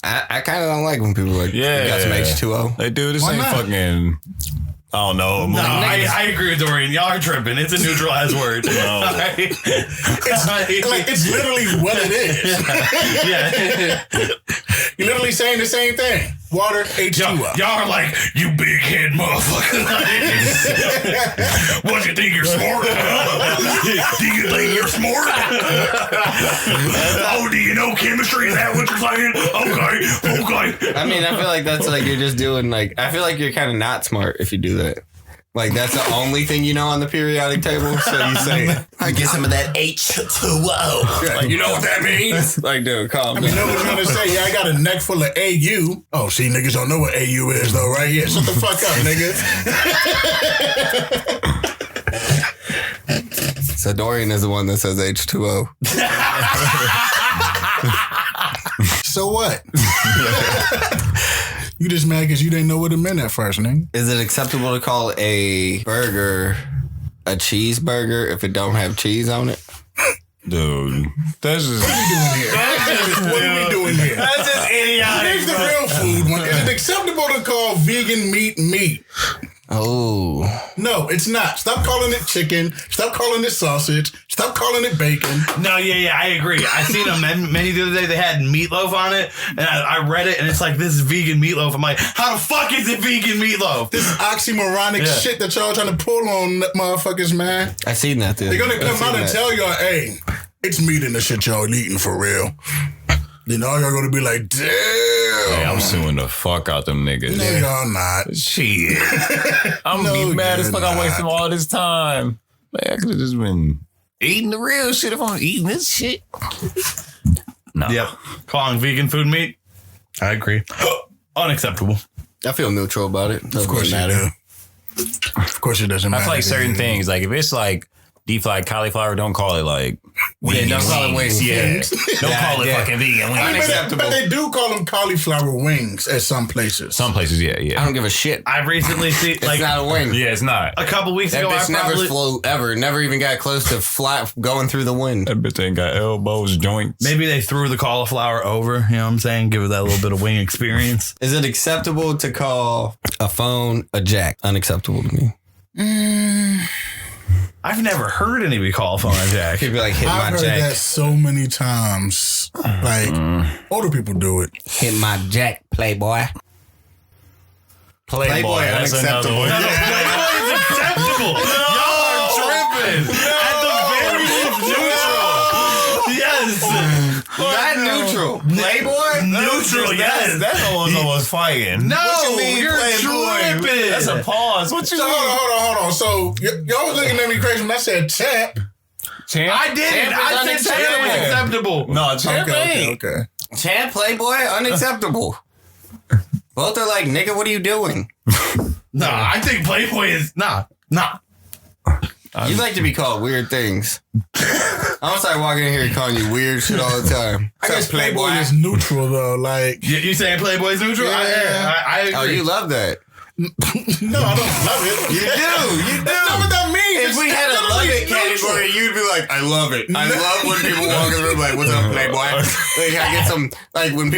I kind of don't like when people are like, Yeah. you got some H2O. Like, dude, this Why ain't not? fucking. I don't know. No, I agree with Dorian. Y'all are tripping. It's a neutralized word. No. It's literally what it is. Yeah. You're literally saying the same thing. Water, H2O. Y'all are like, you big head motherfucker. What, you think you're smart? Do you think you're smart? Oh, do you know chemistry? Is that what you're saying? Okay. I mean, I feel like that's like you're just doing like, I feel like you're kind of not smart if you do that. Like, that's the only thing you know on the periodic table. So you say, I get some of that H2O. Like, you know what that means? Like, dude, calm I mean, down. no one's gonna say, yeah, I got a neck full of AU. Oh, see, niggas don't know what AU is, though, right? Yeah, shut the fuck up, nigga. So Dorian is the one that says H2O. So what? You just mad because you didn't know what it meant at first, nigga. Is it acceptable to call a burger a cheeseburger if it don't have cheese on it? Dude, that's just. What are we doing here? That's just idiotic. Here's the real food one. Is it acceptable to call vegan meat? Oh. No, it's not. Stop calling it chicken. Stop calling it sausage. Stop calling it bacon. No, yeah, I agree. I seen a menu the other day. They had meatloaf on it, and I read it, and it's like, this is vegan meatloaf. I'm like, how the fuck is it vegan meatloaf? This oxymoronic shit that y'all trying to pull on motherfuckers, man. I seen that. They're gonna come out and tell y'all, hey, it's meat in the shit y'all eating for real. Then all y'all gonna be like, damn. Hey, I'm suing the fuck out them niggas. No, y'all not. Shit. I'm gonna No, be mad as you're fuck. I wasted not. all this time. Like, I could have just been eating the real shit if I'm eating this shit. No. Yep. Calling vegan food meat. I agree. Unacceptable. I feel neutral about it. Of course you do. Of course it doesn't I matter. feel like to certain you. things, like if it's like deep fried cauliflower, don't call it like Wings. don't call it wings. Yeah. Don't call it yeah. fucking vegan wings. Unacceptable. But they do call them cauliflower wings at some places. Some places, yeah. I don't give a shit. I've recently seen It's like not a wing. Yeah, it's not. a couple weeks That ago. I bitch never probably flew ever. Never even got close to going through the wind. That bitch ain't got elbows, joints. maybe they threw the cauliflower over. You know what I'm saying? Give it that little bit of wing experience. Is it acceptable to call a phone a jack? Unacceptable to me. I've never heard anybody call a phone a jack. People like hit I've my heard jack. that so many times. Like older people do it. Hit my jack, playboy. Playboy, that's another unacceptable. one. No, Playboy is acceptable. Y'all are tripping. At the very least, neutral. Yes. Not neutral. Playboy? Neutral, yes. That's almost fighting. No, What you mean, you're Playboy? tripping. That's a pause. What you So mean? hold on. So y'all was looking at me crazy when I said champ. Champ? I did it. Champ is I said champ was unacceptable. acceptable. No, champ ain't. Okay. Champ, playboy, unacceptable. Both are like, nigga, what are you doing? No, I think Playboy is nah. You like to be called weird things. I'm gonna start walking in here calling you weird shit all the time. I guess Playboy is neutral though. Like You saying Playboy's neutral? Yeah. I agree. Oh, you love that. no, I don't love it. You do. That's not what that means. If we had a love it category, you'd be like, I love it. I love when people walk in the room like, what's up, Playboy? Like, I get some, like, when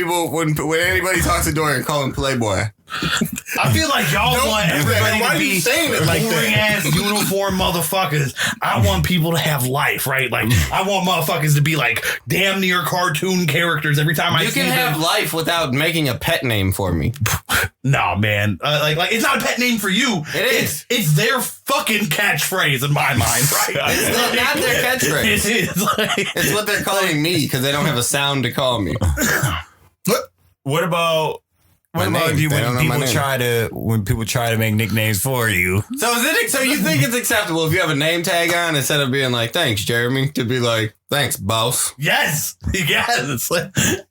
anybody talks to Dorian, call him Playboy. I feel like y'all Don't want do that. everybody Why to are you be saying it like that? boring ass uniform motherfuckers. I want people to have life, right? Like I want motherfuckers to be like damn near cartoon characters every time I You see can them. have life without making a pet name for me. No, man. Like it's not a pet name for you. It is. It's their fucking catchphrase in my mind, right? It's not their catchphrase. It is. Like, It's what they're calling me because they don't have a sound to call me. What about My name. you They don't know my when name. people try to make nicknames for you? So so you think it's acceptable if you have a name tag on instead of being like, thanks, Jeremy, to be like, thanks, boss. yes.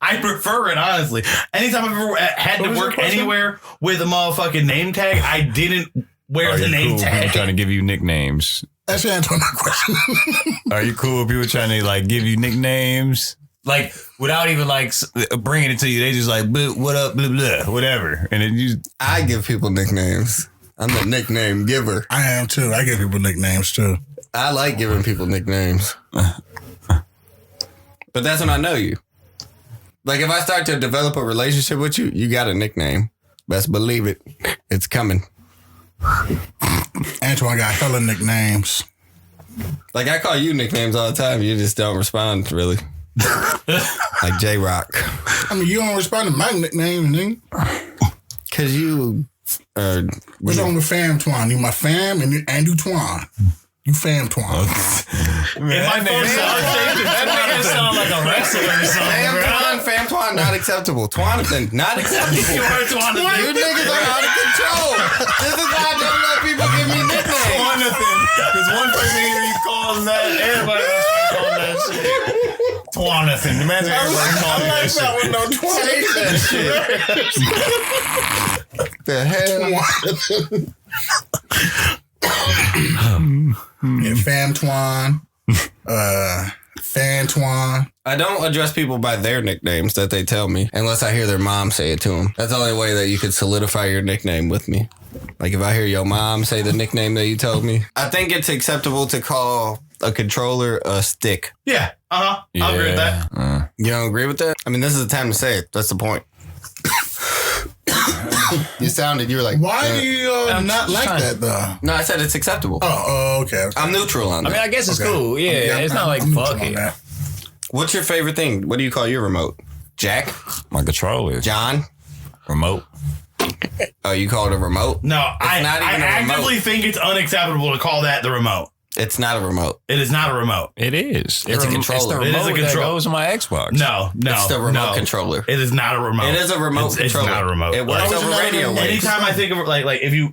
I prefer it, honestly. Anytime I've ever had to was your work question? anywhere with a motherfucking name tag, I didn't wear the name Cool with people tag. trying to give you nicknames? That's the answer to my question. Are you cool with people trying to like give you nicknames? Like without even like bringing it to you, they just like what up, blah blah, whatever, and then you. I give people nicknames. I'm the nickname giver. I am too. I give people nicknames too. I like giving people nicknames. But that's when I know you. Like if I start to develop a relationship with you, you got a nickname. Best believe it. It's coming. Antoine got hella nicknames. Like I call you nicknames all the time. You just don't respond really. Like J-Rock. I mean, you don't respond to my nickname, nigga. Cause you are What's wrong with Fam Twan? You my fam and you Twan. You Fam Twan. Man, my phone that nigga sound like a wrestler or something, bro. Fam-Twan, not acceptable. Twanathan, not acceptable. You niggas are out of control. This is why I don't let people give me nicknames. Twanathan, because one person here you calling that, everybody else start calling that shit. Twanathan, imagine everybody calling that shit. one, no, Change that shit. The hell? Yeah, Fam Twan. Fan Twan. I don't address people by their nicknames that they tell me unless I hear their mom say it to them. That's the only way that you could solidify your nickname with me. Like if I hear your mom say the nickname that you told me. I think it's acceptable to call a controller a stick. Yeah. I'll agree with that. You don't agree with that? I mean, this is the time to say it. That's the point. You were like, Why do you not like trying- that though? No, I said it's acceptable. Oh, okay. I'm neutral on I that. mean, I guess it's Okay. cool. Yeah, Okay, it's not like I'm fuck neutral on it. that. What's your favorite thing? What do you call your remote? Jack? My controller, John? remote. Oh, you call it a remote? No, I not even a actively remote. think it's unacceptable to call that the remote. It's not a remote. It is not a remote. It is. It's a controller. It's the It is a remote that control- goes to my Xbox. No. It's the remote no. controller. It is not a remote. It is a remote controller. It's not a remote. It works Why was over it not a radio remote? waves. Anytime I think of like if you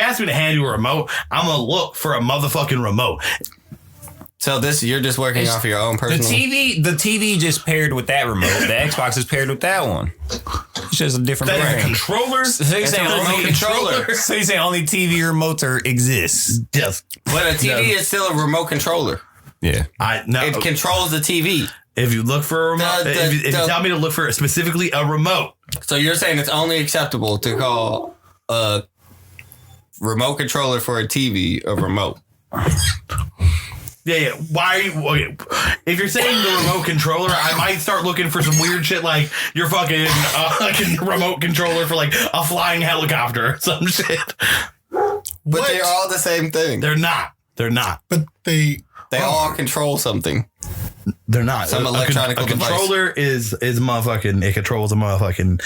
ask me to hand you a remote, I'm gonna look for a motherfucking remote. So you're just working off of your own The personal. TV just paired with that remote. The Xbox is paired with that one. It's just a different That is a brand. controller. So you It's saying a remote only controller. So you saying only TV remotes exist? Yes. But a TV is still a remote controller. Yeah. It controls the TV. If you look for a remote, if you tell me to look for specifically a remote. So you're saying it's only acceptable to call a remote controller for a TV a remote? Yeah. Why? Okay. If you're saying the remote controller, I might start looking for some weird shit like your fucking remote controller for like a flying helicopter or some shit. But they're all the same thing. They're not. But they all control something. They're not. Some electronic a controller is motherfucking. It controls a motherfucking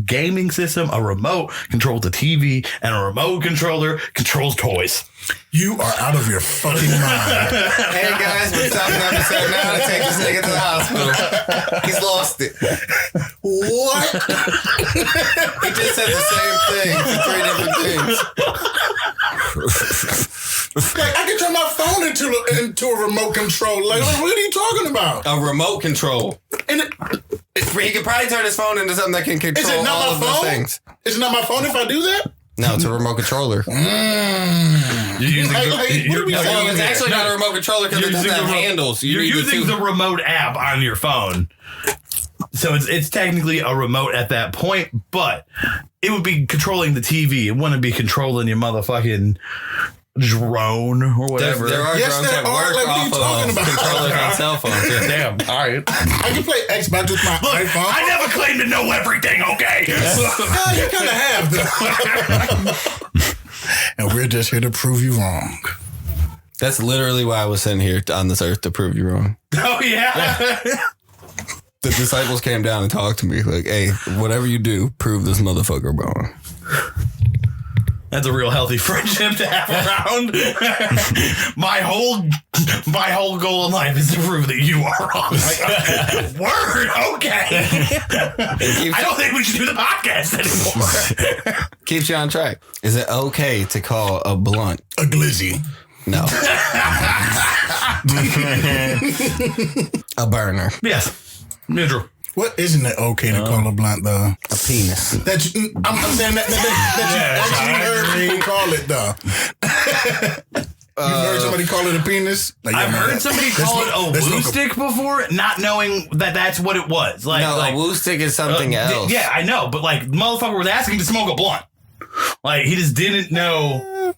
gaming system. A remote controls the TV, and a remote controller controls toys. You are out of your fucking mind. Hey guys, we're stopping episode now to take this nigga to the hospital. He's lost it. What? He just said the same thing for 3 different things. Like, I can turn my phone into a remote control. Like, what are you talking about? A remote control. And He could probably turn his phone into something that can control is it not all my of phone? those things. Is it not my phone if I do that? No, it's a remote controller. You're using What are we No, saying? it's actually not a remote controller because it doesn't have handles. You're need using the remote app on your phone. So it's technically a remote at that point, but it would be controlling the TV. It wouldn't be controlling your motherfucking drone or whatever. There are Yes, drones there that are. work Like, what are you off talking of about? controllers on cell phones. Yeah. Damn. All right. I can play Xbox with my iPhone. I never claimed to know everything, okay? Yeah, you kind of have, though. And we're just here to prove you wrong. That's literally why I was sent here on this earth to prove you wrong. Oh, yeah. The disciples came down and talked to me like, hey, whatever you do, prove this motherfucker wrong. That's a real healthy friendship to have around. my whole goal in life is to prove that you are wrong. Like, word, okay. I don't think we should do the podcast anymore. Keeps you on track. Is it okay to call a blunt A glizzy. No. A burner. Yes, neutral. What isn't it okay to call a blunt, though? A penis. I'm saying that you actually heard people call it, though. You've heard somebody call it a penis? Like, I've man, heard somebody call it a woo stick before, not knowing that that's what it was. Like, No, like a woo stick is something else. Yeah, I know, but like, motherfucker was asking to smoke a blunt. Like, he just didn't know.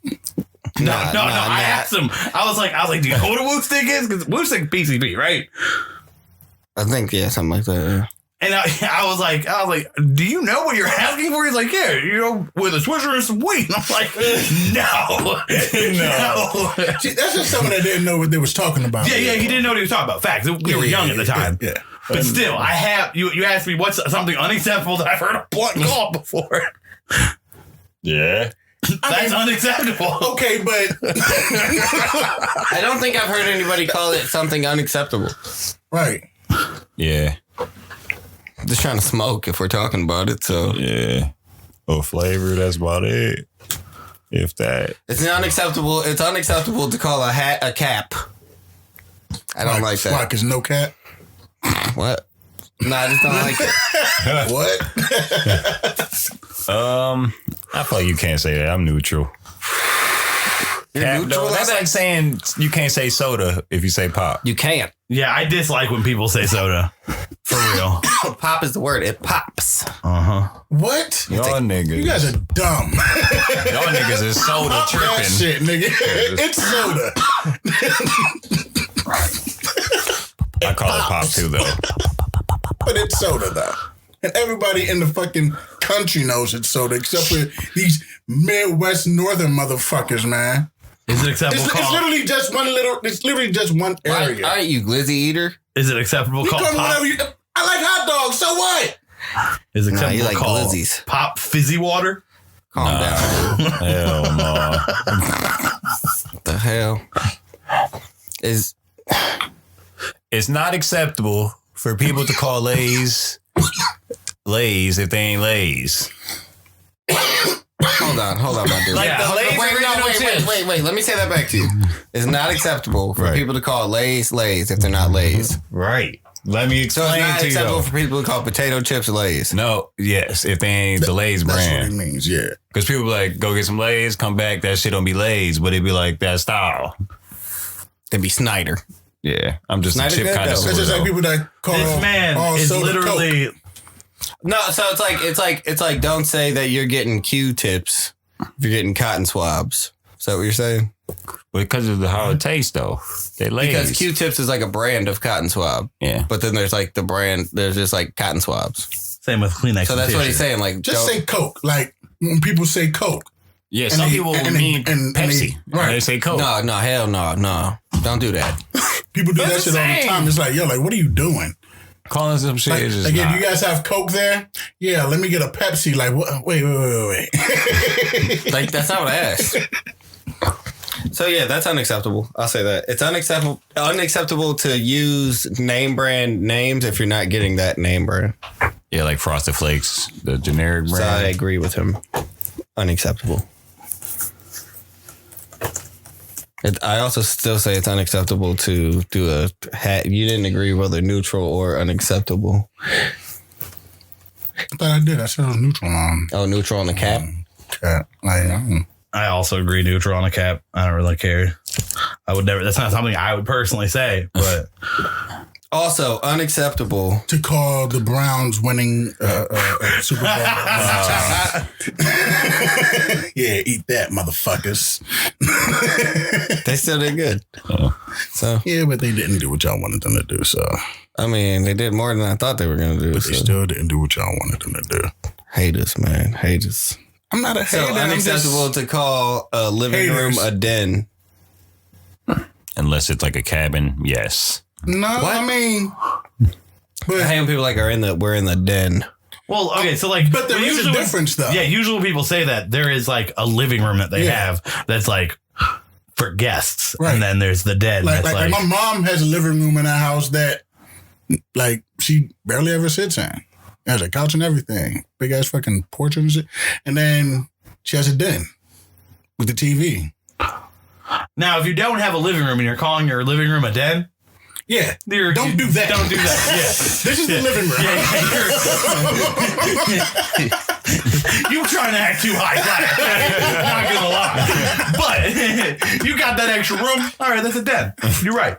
No. I asked him. I was like, do you know what a woo stick is? Because woo stick PCP, right? I think, yeah, something like that, yeah. And I was like, do you know what you're asking for? He's like, yeah, with a Swisher and some weed. And I'm like, no. See, that's just someone that didn't know what they was talking about. Yeah, he didn't know what he was talking about. Facts. We were young at the time. Yeah. But still, I have, you asked me what's something unacceptable that I've heard a blunt called before. Yeah. That's unacceptable. Okay, but I don't think I've heard anybody call it something unacceptable. right. Yeah. Just trying to smoke if we're talking about it, so. Yeah. Or flavor, that's about it. If that. It's unacceptable. It's unacceptable to call a hat a cap. I don't like that. Why? Because no cat? What? No, I just don't like it. What? I feel like you can't say that. I'm neutral. You're Cap, neutral though, on that's that? like saying you can't say soda if you say pop. You can't. Yeah, I dislike when people say soda. For real. Pop is the word. It pops. What? Y'all niggas. You guys are dumb. Y'all niggas is soda That tripping. shit, nigga. It's soda. I call it pop too, though. But it's soda, though. And everybody in the fucking country knows it's soda, except for these Midwest Northern motherfuckers, man. Is it acceptable It's call? literally just one All area. right, you glizzy eater. Is it acceptable You call call me pop? whatever you. I like hot dogs. So what? Is it Nah, acceptable you like call glizzies. pop fizzy water? Calm down. Hell no. What the hell? It's not acceptable for people to call Lay's if they ain't Lay's. Hold on, my dude. Like Yeah. the Lay's original chips. Wait. Let me say that back to you. It's not acceptable for Right. people to call Lay's if they're not Lay's. Right. Let me So explain it's not to you. acceptable Though. for people to call potato chips Lay's. No, yes, if they ain't the Lay's That's what it brand. means. Yeah. Because people be like, go get some Lay's, come back, that shit don't be Lay's, but it be like that style. It'd be Snyder. Yeah, I'm just a Neither chip good, kind of though. It's just like people that call This man all is soda literally. Coke. No, so it's like don't say that you're getting Q-tips if you're getting cotton swabs. Is that what you're saying? because of how it tastes, though. They Lay's. Because Q-tips is like a brand of cotton swab. Yeah. But then there's like the brand, there's just like cotton swabs. Same with Kleenex. So that's what he's saying. Like, Just say Coke. Like when people say Coke. Yeah, And some they- people and mean they- and Pepsi. they- right. They say Coke. No, hell no. Don't do that. People do that That's shit the all the same. time. It's like, yo, like, what are you doing? Calling some shit Like, is just again, not. you guys have Coke there? Yeah, let me get a Pepsi. Like, what? Wait. Like, that's not what I asked. So yeah, that's unacceptable. I'll say that. It's unacceptable to use name brand names if you're not getting that name brand. Yeah, like Frosted Flakes, the generic So I brand. agree with him. Unacceptable. I also still say it's unacceptable to do a hat. You didn't agree whether neutral or unacceptable. I thought I did. I said it was neutral on Oh, neutral on the cap. cat. Like, I also agree neutral on a cap. I don't really care. I would never. That's not something I would personally say, but Also, unacceptable. to call the Browns winning Super Bowl. Yeah, eat that, motherfuckers. They still did good. So, Yeah, but they didn't do what y'all wanted them to do. So, I mean, they did more than I thought they were going to do. but they So. still didn't do what y'all wanted them to do. Haters, man. Haters. I'm not a So, hater. I'm unacceptable to call a living Haters. room a den. Unless it's like a cabin, yes. No, I mean, but I hate when people like we're in the den. well, okay. So like, But there is a usually when- difference, though. Yeah, usually when people say that there is like a living room that they Yeah. have that's like for guests, Right. and then there's the den. like, that's like my mom has a living room in her house that, like, she barely ever sits in. Has a couch and everything, big ass fucking porch and shit. And then she has a den with the TV. now, if you don't have a living room and you're calling your living room a den, Yeah, you're, don't do that. Don't do that. Yeah. This is the living room. You trying to act too high class. Not gonna lie. But you got that extra room. All right, that's a den. You're right.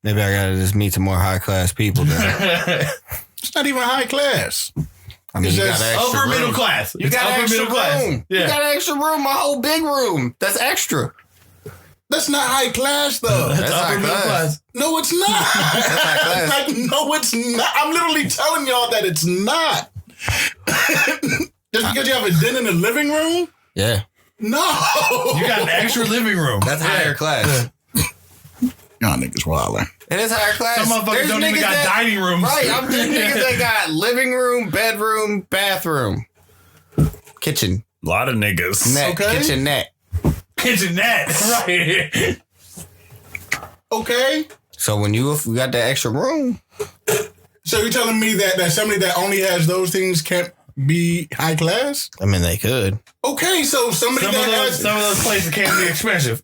Maybe I gotta just meet some more high class people. Then. It's not even high class. I mean, It's you got just an extra Upper room. middle class. You It's got an upper extra middle class. room. Yeah. You got an extra room, a whole big room. That's extra. That's not high class, though. That's upper high middle class. class. No, it's not. high class. Like, no, it's not. I'm literally telling y'all that it's not. Just because you have a den in the living room? Yeah, No. You got an extra living room. that's higher class. Y'all niggas wildin'. It is higher class. Some motherfuckers There's don't even niggas got that- dining rooms. Right, I'm there's niggas that got living room, bedroom, bathroom, kitchen, A lot of niggas. net, Okay. kitchenette. Kitchenette. Right. Okay. So when you got that extra room, So you're telling me that somebody that only has those things can't be high class? I mean, they could. Okay, so somebody Some of, that those, has some of those places can be expensive.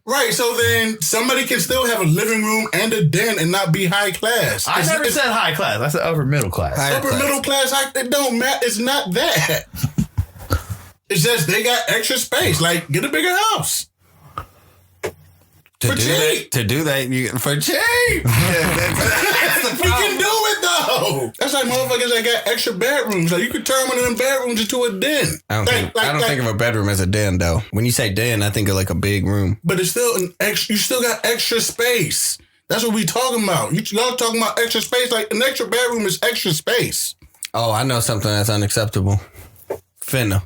right. So then somebody can still have a living room and a den and not be high class. I never It's said high class. I said upper middle class. Higher upper class. middle class. It don't matter. It's not that. It's just they got extra space. Like, get a bigger house. To For do cheap. that, to do that, you for cheap. That's the We problem. can do it though. That's like motherfuckers that got extra bedrooms. Like you could turn one of them bedrooms into a den. I don't think of a bedroom as a den though. When you say den, I think of like a big room. But it's still an extra. You still got extra space. That's what we talking about. Y'all talking about extra space? Like an extra bedroom is extra space. Oh, I know something that's unacceptable. Finna,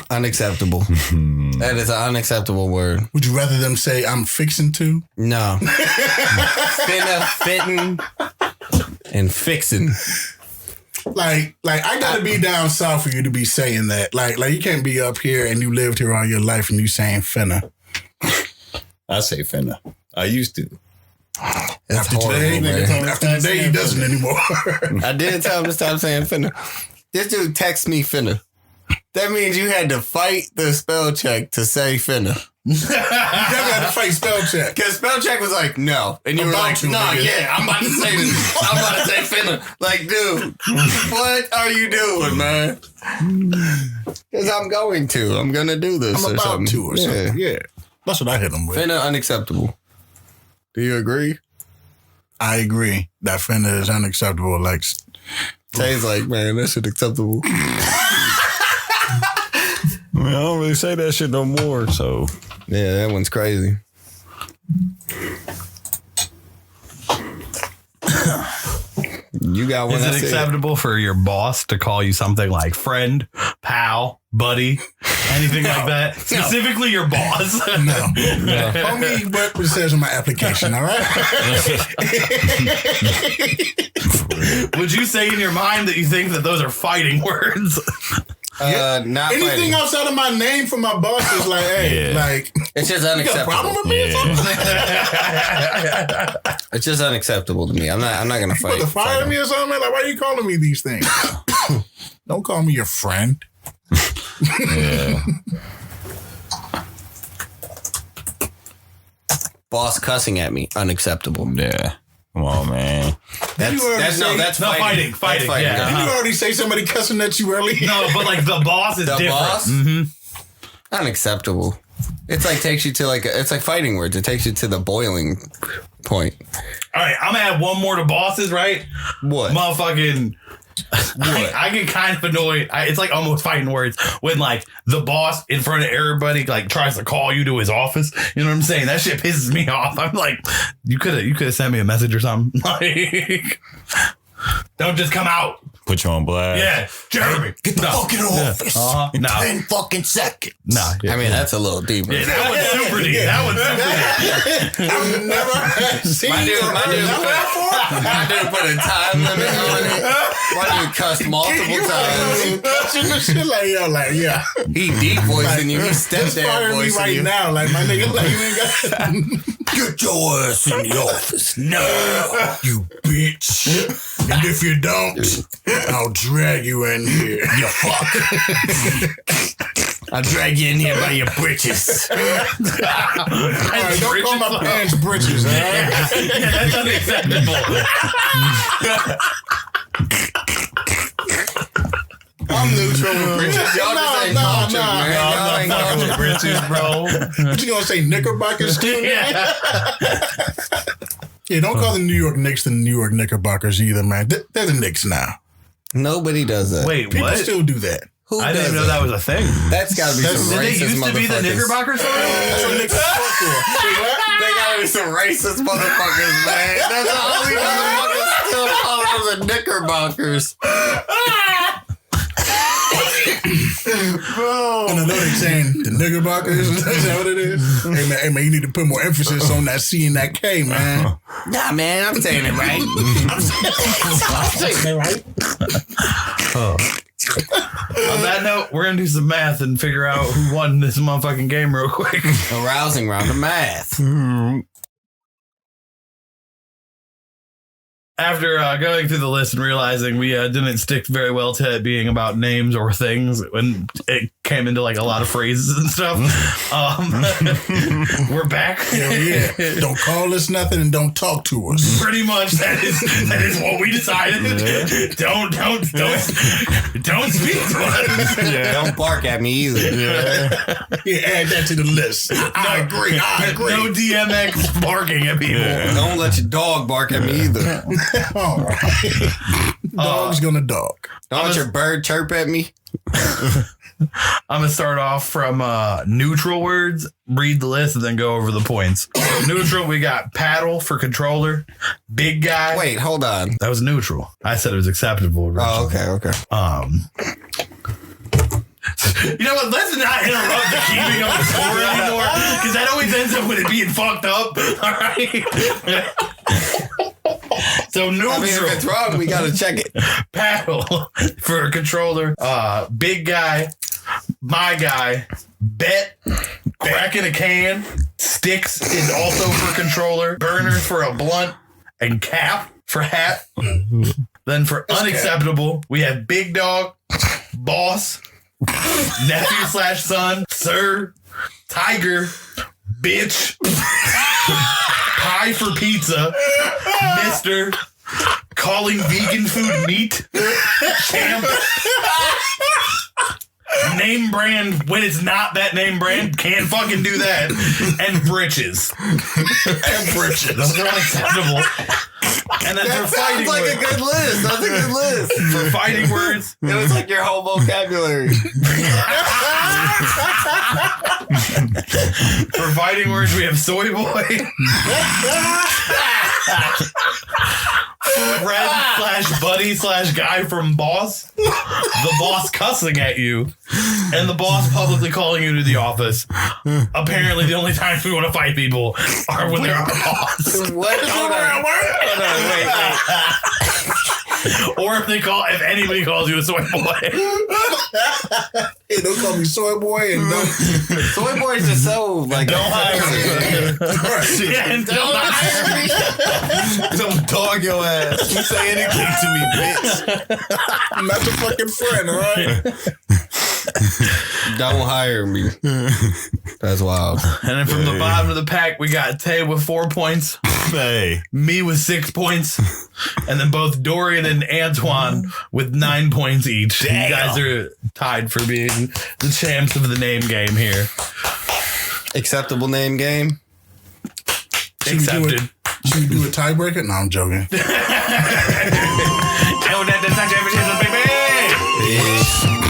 unacceptable. That is an unacceptable word. Would you rather them say I'm fixing to? No. Finna, fitting, and fixing. Like I gotta be down south for you to be saying that. Like you can't be up here and you lived here all your life and you saying finna. I say finna. I used to. That's After today, man. after today, he doesn't anymore. I did tell him to stop saying finna. This dude text me finna. That means you had to fight the spell check to say finna. You never had to fight spell check. Because spell check was like, no. And you were About like, to, no, nigga. yeah, I'm about to say this. I'm about to say finna. Like, dude, what are you doing, man? Because I'm going to. I'm going to do this. I'm or about something. to or something. Yeah. That's what I hit him with. Finna unacceptable. Do you agree? I agree that Fender is unacceptable. Like, Tay's like, man, that shit acceptable. I mean, I don't really say that shit no more, so. Yeah, that one's crazy. You got one. Is it acceptable for your boss to call you something like friend, pal, buddy, anything like that? Specifically your boss? no. Homie, what it says on my application, all right? Would you say in your mind that you think that those are fighting words? Not Anything fighting. outside of my name from my boss is like, hey, like, It's just you got a unacceptable. problem with me or something? It's just unacceptable to me. I'm not gonna fight. To fire me or something? Like, why are you calling me these things? Don't call me your friend. Yeah. Boss cussing at me, unacceptable. Yeah. Come on, man. That's No, fighting, That's yeah. Did Uh-huh. you already say somebody cussing at you earlier? No, but like the boss is The different. boss, unacceptable. It's like takes you to it's like fighting words. It takes you to the boiling point. All right, I'm gonna add one more to bosses, right? What? Motherfucking. I get kind of annoyed. It's like almost fighting words when like the boss in front of everybody like tries to call you to his office. You know what I'm saying? That shit pisses me off. I'm like, you could have sent me a message or something. Like, don't just come out. Put you on blast. Yeah, Jeremy, Get the fucking office in No. 10 fucking seconds. No, I mean, that's a little deeper. yeah, that one's super deep. That one's super deep. I've never seen My dude put a time limit on it. My dude cussed multiple times. Shit like, yo, like, yeah. He deep voicing you. He Just stepdad fire me voicing right you. now. Like, my nigga, like, you ain't got. Get your ass in the office now, you bitch. And if you don't, I'll drag you in here. You fuck. I'll drag you in here by your britches. All right, don't call my pants britches, all right? Yeah, that's unacceptable. I'm neutral with britches. Y'all just ain't culture, man. Y'all ain't culture. Britches, bro. What you gonna say, Knickerbockers too? Yeah. Yeah, don't call the New York Knicks the New York Knickerbockers either, man. They're the Knicks now. Nobody does that. Wait, People what? still do that. Who I didn't does even know that was a thing. That's gotta be some Did they racist used to be the motherfuckers. Knickerbockers? That's what Knicks is for. See what? They gotta be some racist motherfuckers, man. That's the only motherfuckers still calling them the Knickerbockers. And I know they're saying the Knickerbockers. Is that what it is? Hey man, you need to put more emphasis on that C and that K, man. Nah, man, I'm saying it right. I'm saying it right. On that note, we're gonna do some math and figure out who won this motherfucking game real quick. A rousing round of math. After going through the list and realizing we didn't stick very well to it being about names or things when it came into like a lot of phrases and stuff, we're back. Hell yeah. Don't call us nothing and don't talk to us. Pretty much that is what we decided. Don't speak to us. Don't bark at me either. Yeah, add that to the list. I agree. No DMX barking at people. Don't let your dog bark at me either. All right. Dog's gonna dog. Don't let your bird chirp at me. I'm gonna start off from neutral words, read the list, and then go over the points. Neutral, we got paddle for controller, big guy. Wait, hold on. That was neutral. I said it was acceptable. Oh, originally. okay. You know what? Let's not interrupt the keeping of the score anymore, because that always ends up with it being fucked up. All right. So neutral. I mean, if it's wrong, we gotta check it. Paddle for controller. Big guy. My guy. Bet. Crack in a can. Sticks is also for controller. Burners for a blunt. And cap for hat. Then for unacceptable, we have big dog. Boss. Nephew/son. Sir. Tiger. Bitch. Pie for pizza. Mister. Calling vegan food meat. Champ. Name brand when it's not that name brand. Can't fucking do that. And britches. Those are unacceptable. And then That for fighting sounds like words. a good list. That's a good list. For fighting words. It was like your whole vocabulary. For fighting words, we have soy boy. Friend/buddy/guy from boss. The boss cussing at you. And the boss publicly calling you to the office. Apparently, the only times we want to fight people are when they're our boss. What? Hold on, wait. Or if anybody calls you a soy boy. Hey, don't call me soy boy and don't. Soy boys are so like. Don't hire me. Yeah, and don't hire me. Don't dog your ass. You say anything to me, bitch. I'm not your fucking friend, all right? Don't hire me. That's wild. And then from the bottom of the pack, we got Tay with 4 points. Hey. Me with 6 points. And then both Dorian and Antoine with 9 points each. Damn. You guys are tied for being the champs of the name game here. Acceptable name game. Accepted. Should we do a tiebreaker? No, I'm joking. Oh, that's such a baby. Peace.